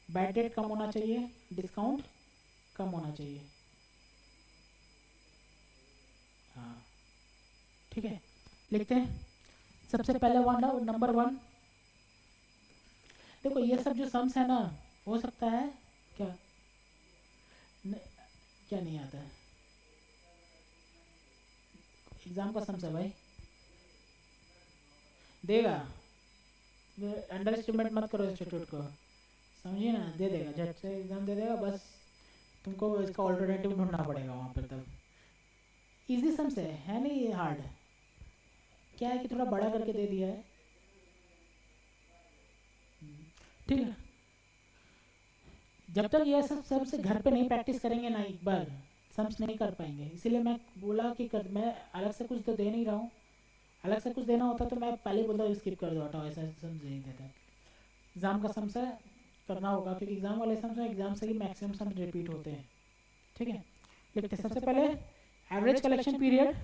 बैड डेट कम होना चाहिए, डिस्काउंट कम होना चाहिए। हाँ ठीक है, लिखते हैं। सबसे पहले नंबर 1, देखो ये सब जो सम्स है ना, हो सकता है क्या न, क्या नहीं आता है, एग्जाम का सम्स है भाई, देगा, अंडर एस्टिमेट मत करो इंस्टीट्यूट को, समझिए ना, दे देगा, झट से एग्जाम दे देगा, बस तुमको इसका ऑल्टरनेटिव ढूंढना पड़ेगा वहाँ पर। तब इजी सम्स है नहीं ये हार्ड, क्या है कि थोड़ा बड़ा करके दे दिया है। ठीक है, जब तक ये सब सबसे घर पे नहीं प्रैक्टिस करेंगे ना, एक बार सम्स नहीं कर पाएंगे। इसीलिए मैं बोला कि मैं अलग से कुछ तो दे नहीं रहा हूँ, अलग से कुछ देना होता तो मैं पहले बोलता स्किप कर दो, हटाओ, ऐसा सम्स नहीं देता। एग्जाम का सम्स है, करना होगा, क्योंकि एग्जाम वाले सम्स में एग्जाम से ही मैक्सिमम सम्स रिपीट होते हैं। ठीक है, लिखते सबसे पहले average collection period,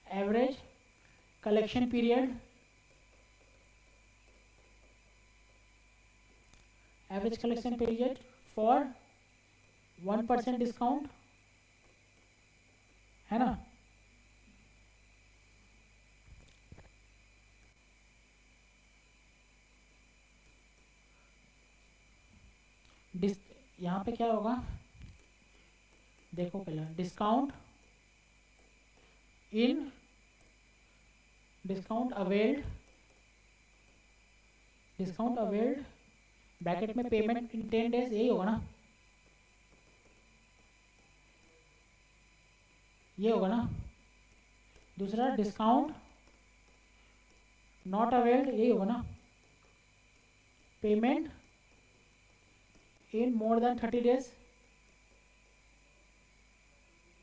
average collection period, average collection period for 1% discount, है ना। यहाँ पे क्या होगा, देखो पहले discount in, discount availed, discount availed bracket में पेमेंट इन 10 डेज, यही होगा ना, ये होगा ना। दूसरा डिस्काउंट नॉट अवेल्ड, यही होगा ना, payment in more than 30 days,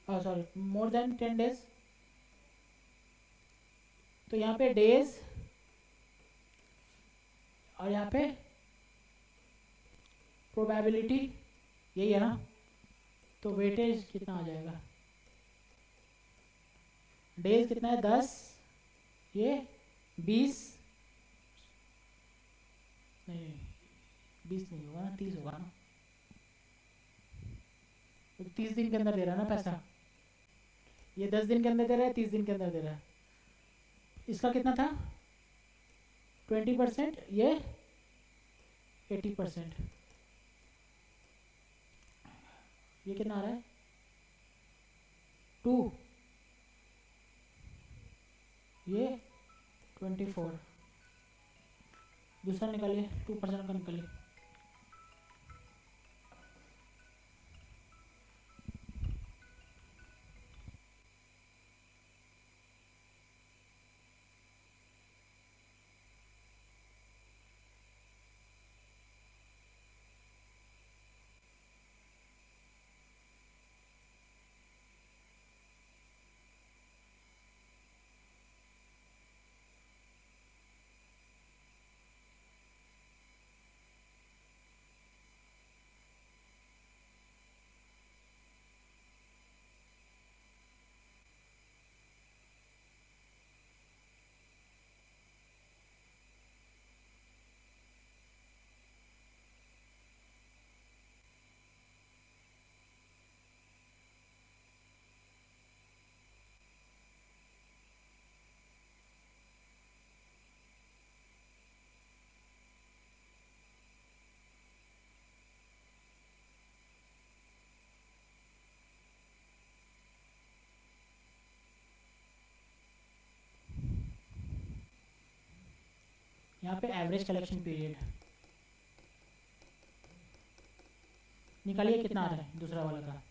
sorry more than 10 days. तो यहाँ पे डेज और यहाँ पे प्रोबेबिलिटी, यही है ना। तो वेटेज कितना आ जाएगा, डेज कितना है 10, ये 20, नहीं 20 नहीं होगा ना, 30 होगा ना, तो 30 दिन के अंदर दे रहा है ना पैसा, ये 10 दिन के अंदर दे रहा है, 30 दिन के अंदर दे रहा है। इसका कितना था 20%, ये 80%, ये कितना आ रहा है 2, ये 24, दूसरा निकालिए 2% का निकालिए, यहाँ पे एवरेज कलेक्शन पीरियड निकालिए, कितना आ रहा है दूसरा वाला का,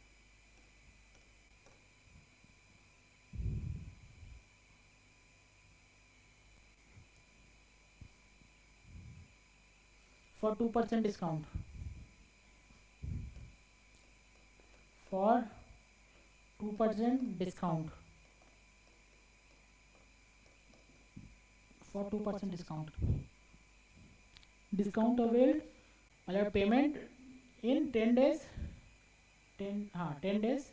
for 2% discount, for 2% discount, for 2% discount, discount availed मतलब पेमेंट इन 10 डेज, 10 हाँ 10 डेज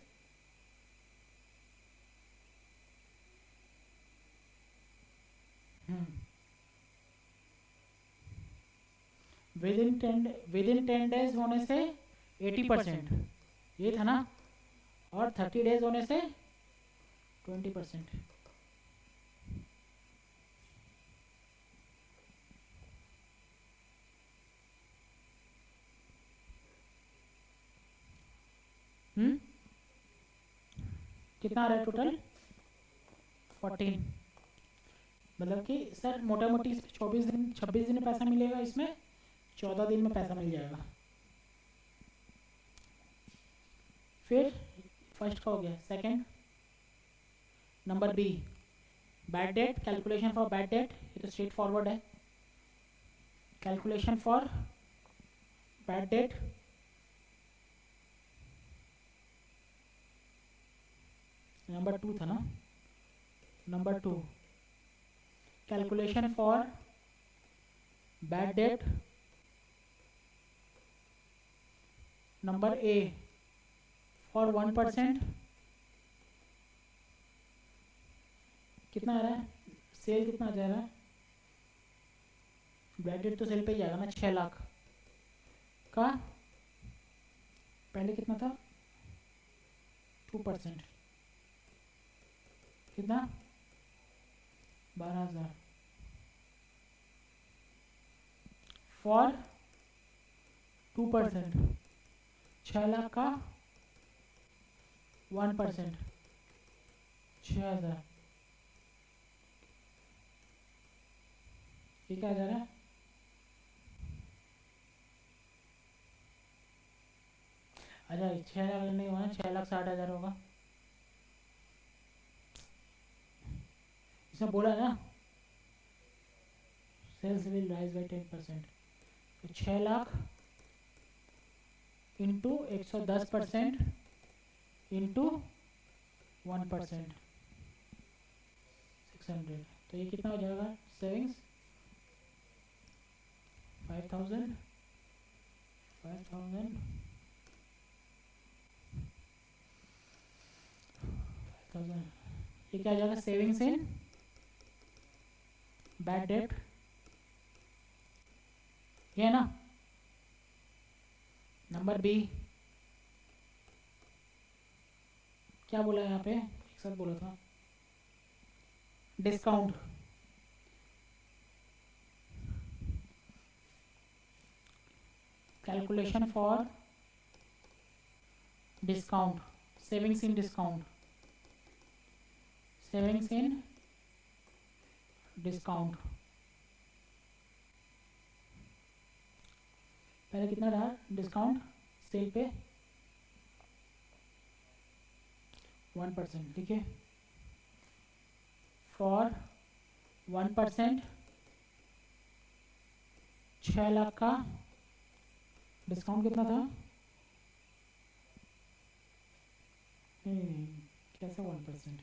विद इन 10 डेज होने से 80%, ये था ना, और 30 डेज होने से 20%। कितना आ रहा है टोटल? 14। मतलब कि सर मोटा मोटी 26 दिन में पैसा मिलेगा, इसमें 14 दिन में पैसा मिल जाएगा। फिर फर्स्ट का हो गया। Second number B, bad debt, calculation for bad debt, ये तो स्ट्रेट फॉरवर्ड है। Calculation for bad debt, number 2 था ना, number 2 calculation for bad debt, number A for 1%, कितना आ रहा है? सेल कितना आ जा रहा है? बैड डेट तो सेल पे ही जाएगा ना, 6 लाख का। पहले कितना था? 2%, कितना? 12,000 फॉर 2%, 6 लाख का 1%, 6,000। ये क्या आ जा रहा है? अच्छा 6 लाख नहीं हुआ, 6,60,000 होगा। इसमें बोला ना सेल्स विल राइज बाई 10%, तो 6 लाख इंटू 110% इंटू 1%, 600। तो ये कितना हो जाएगा? सेविंग्स 5,000, 5,000, 5,000। ये क्या हो जाएगा? सेविंग्स इन बैड डेट, ये ना। नंबर बी क्या बोला यहाँ पे? एक साथ बोला था, discount, calculation for discount, savings in discount, savings in discount. पहले कितना रहा डिस्काउंट सेल पे? 1%, ठीक है। फॉर 1%, 6 लाख का डिस्काउंट कितना था? नहीं, कैसे 1%?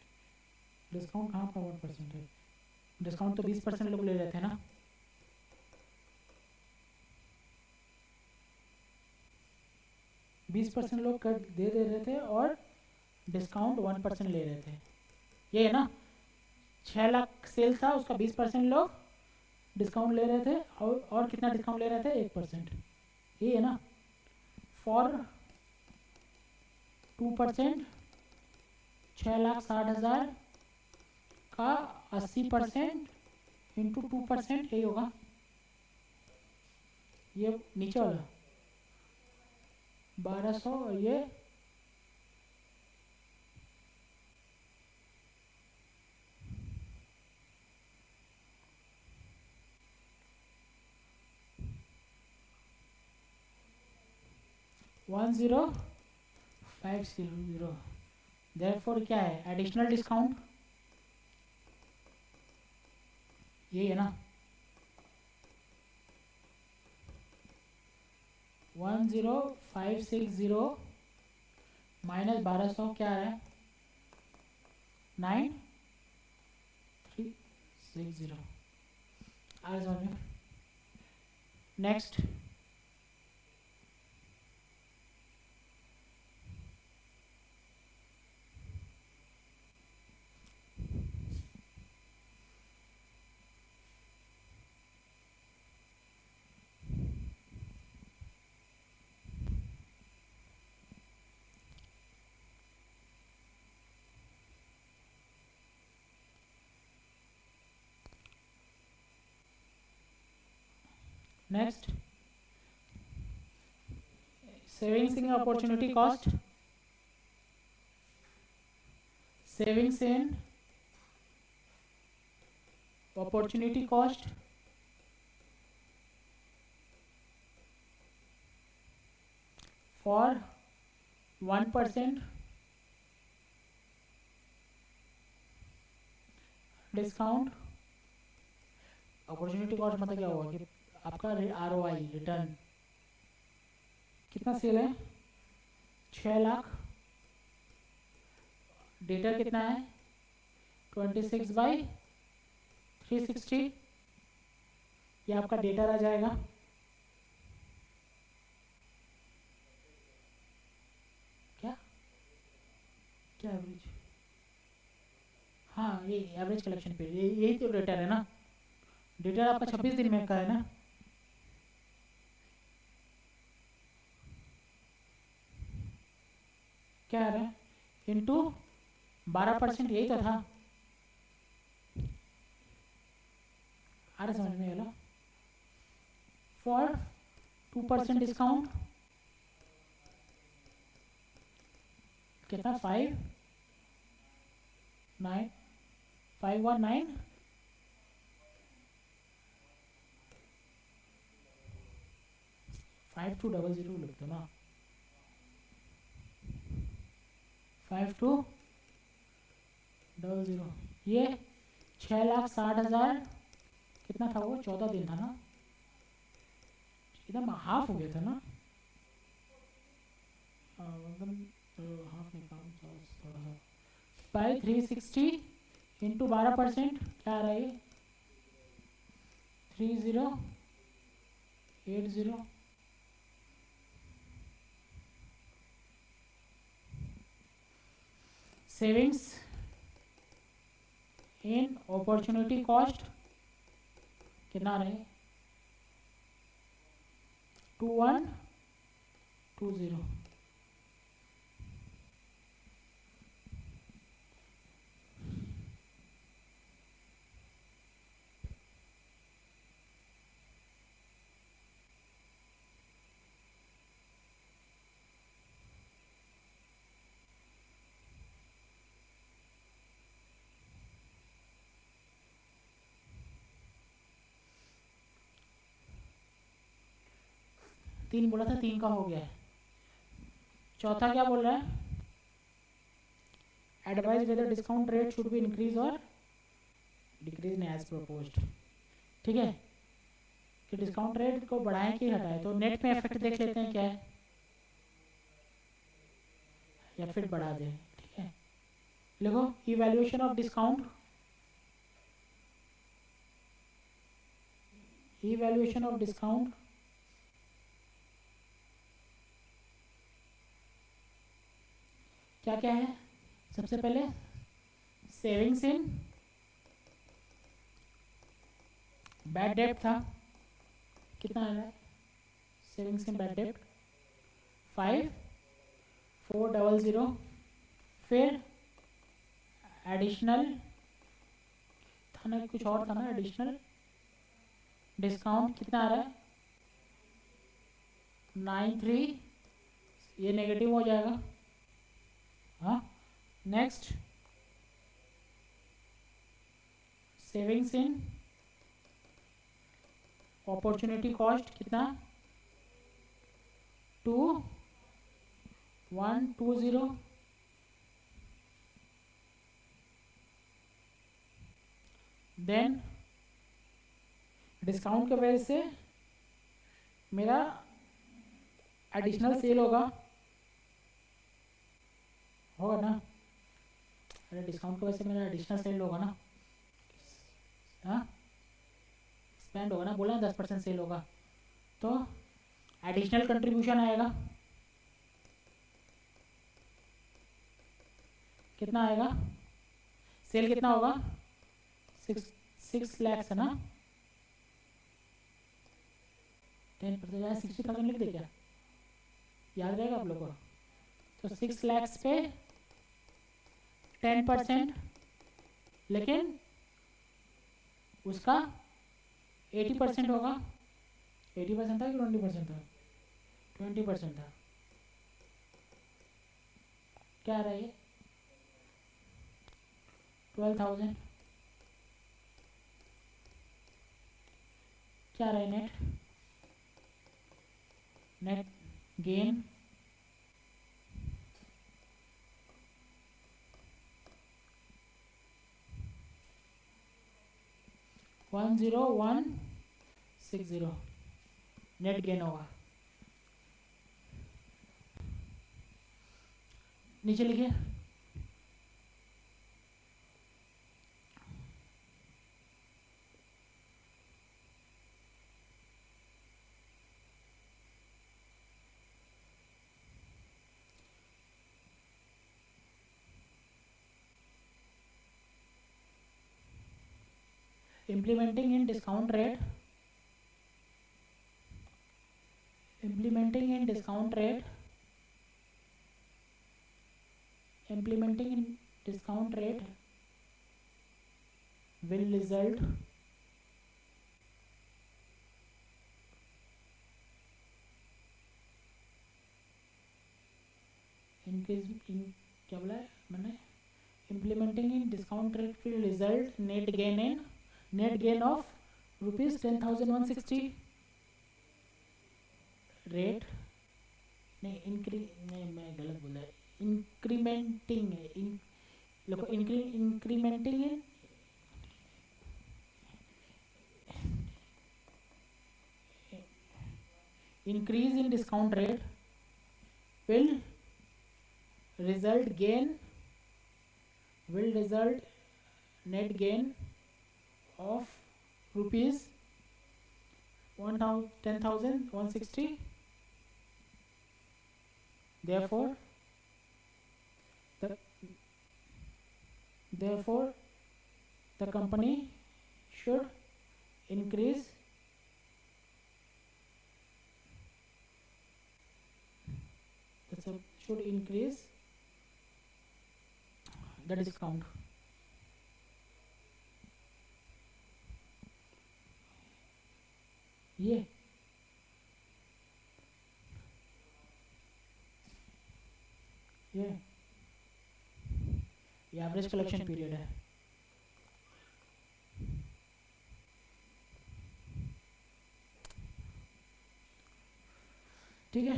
डिस्काउंट कहाँ पर 1% है? डिस्काउंट तो 20% लोग ले रहे थे ना। बीस परसेंट लोग कर दे रहे थे और डिस्काउंट 1% ले रहे थे, ये है ना। 6 लाख सेल था, उसका 20% लोग डिस्काउंट ले रहे थे, और कितना डिस्काउंट ले रहे थे? 1%, ये है ना। फॉर 2%, 6,60,000 का 80% इंटू 2%, यही होगा। ये नीचे वाला 1200, ये 10,500। देयरफॉर क्या है? एडिशनल डिस्काउंट, ये है ना। 10,560 -1200 क्या आ रहा है? 9360 आ रहा समझ में। Next next savings in opportunity cost, savings in opportunity cost for 1% discount. Opportunity cost मतलब क्या हुआ कि आपका ROI रिटर्न कितना सेल है? 6 लाख। डेटा कितना है? 26/360। ये आपका डेटा रह जाएगा। क्या क्या एवरेज? हाँ ये एवरेज कलेक्शन पीरियड, यही तो डेटा है ना। डेटा आपका 26 दिन में का है ना। क्या आ रहा है? इंटू 12%, यही तो था। आ रहा समझ में? ये लो फॉर 2% डिस्काउंट कितना? 519 5200 लिख दो ना। 5200 ये 6,60,000 कितना था वो? 14 दिन था ना, एकदम हाफ हो गया था ना। एकदम हाफ नहीं काम थोड़ा सा। बाई 360 इंटू 12% क्या आ रहा है? ये 3080। सेविंग्स इन अपॉर्चुनिटी कॉस्ट कितना रहे? 2120। तीन बोला था, 3 का हो गया है। चौथा क्या बोल रहा है? Advise whether discount rate should be increase or decrease in as proposed. ठीक है कि डिस्काउंट रेट को बढ़ाएं कि हटाएं। तो नेट में इफेक्ट देख लेते हैं क्या है, या फिर बढ़ा दें। ठीक है लिखो evaluation of discount, evaluation of discount क्या क्या है? सबसे पहले सेविंग्स इन बैड डेट था, कितना आ रहा है? Savings in bad date 5400। फिर एडिशनल था ना, कुछ और था ना एडिशनल डिस्काउंट कितना आ रहा है? 93। ये नेगेटिव हो जाएगा। हाँ next savings in opportunity cost कितना? 2120। देन डिस्काउंट की वजह से मेरा एडिशनल सेल होगा होगा ना? अरे डिस्काउंट की वजह से मेरा एडिशनल सेल होगा ना, हाँ स्पेंड होगा ना, बोला 10% सेल होगा तो एडिशनल कंट्रीब्यूशन आएगा, कितना आएगा? सेल कितना होगा? 6 lakhs है ना, 10% 60,000 लिख दे क्या, याद रहेगा आप लोगों को? तो 6 lakhs पे 10%, लेकिन उसका 80% होगा। 80% था कि 20% था? 20% था। क्या रहा ये? 12,000। क्या रहा है net? Net gain 10160 net gain होगा। नीचे लिखिए, implementing in discount rate, implementing in discount rate, implementing in discount rate will result increase in, क्या बोला है मैंने? implementing in discount rate will result net gain of rupees 10,160 rate नहीं इंक्री नहीं, मैं गलत बोला है, इंक्रीमेंटिंग है, लोगों incriminating in increase in discount rate will result net gain of rupees 10,160. Therefore the company should increase the discount. ये एवरेज कलेक्शन पीरियड है। ठीक है,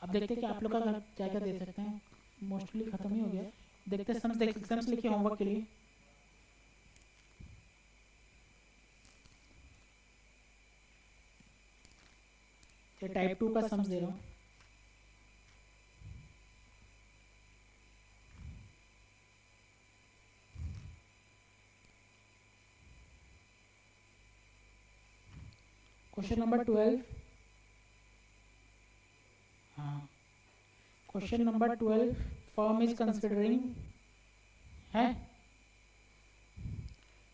अब देखते हैं कि आप लोग का क्या क्या दे सकते हैं। मोस्टली खत्म ही हो गया है। देखते हैं सम्स लिखिए होमवर्क के लिए। टाइप 2 का सम्स दे रहा हूँ। Question number 12। हाँ, question number 12 firm is considering है।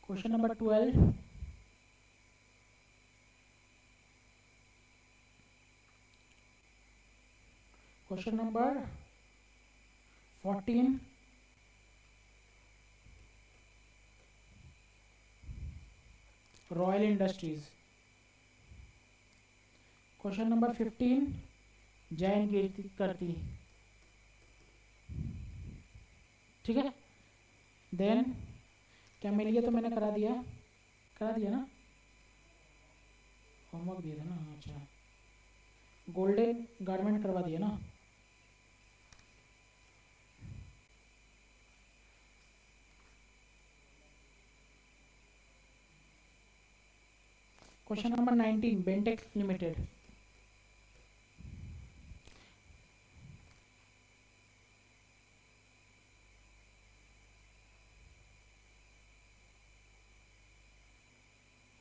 Question number 12 question number 14 Royal Industries. Question number 15 Jain Kirti. ठीक है, देन क्या मिल गया? तो मैंने करा दिया ना, होमवर्क दिया था ना। अच्छा, गोल्डन गारमेंट करवा दिया ना। Question number 19 Bentech limited.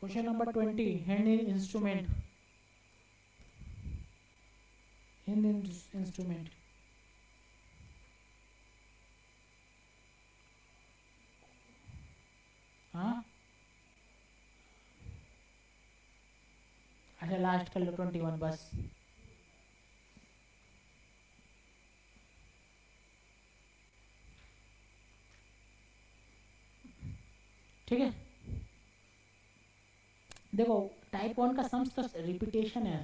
Question number 20, hand instrument. Hand instrument, हाँ अच्छा लास्ट कर लो 21 बस। ठीक है, देखो टाइप 1 का सम्स तो रिपीटेशन है।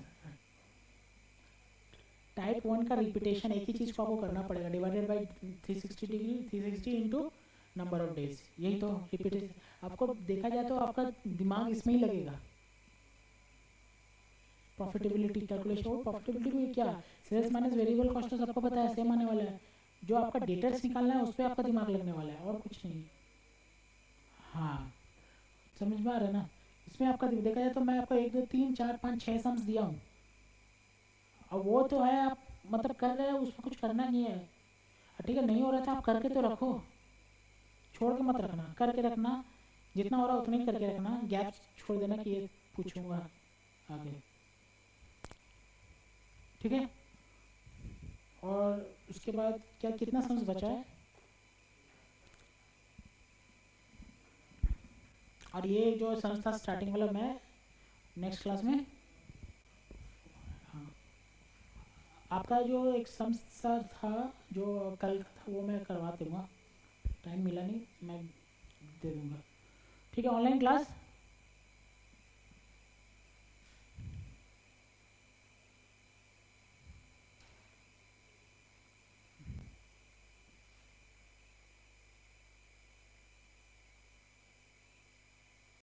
टाइप 1 का रिपीटेशन एक ही चीज़ को आपको करना पड़ेगा, divided by 360 degree, 360 into number of days, यही तो रिपीटेशन। आपको देखा जाए तो आपका दिमाग इसमें ही लगेगा। प्रॉफिटेबिलिटी कैलकुलेशन, और प्रॉफिटेबिलिटी में क्या, सेल्स माइनस वेरिएबल कॉस्ट तो सबको पता है सेम आने वाला है। जो आपका डेटर्स निकालना है उस पर आपका दिमाग लगने वाला है और कुछ नहीं। हाँ समझ में आ रहा है ना। इसमें आपका देखा जाए तो मैं आपको 1 2 3 4 5 6 सम्स दिया हूँ, अब वो तो है आप मतलब कर रहे हैं, उसमें कुछ करना नहीं है। ठीक है, नहीं हो रहा था आप करके तो रखो, छोड़ के मत रखना, करके रखना, जितना हो रहा उतना ही करके रखना, गैप छोड़ देना कि ये पूछूंगा आगे। ठीक है, और उसके बाद क्या कितना सम्स बचा है, और ये जो सम्स था स्टार्टिंग वाला मैं नेक्स्ट क्लास में, हाँ आपका जो एक सम्स था जो कल का था वो मैं करवा दूँगा, टाइम मिला नहीं मैं दे दूँगा। ठीक है, ऑनलाइन क्लास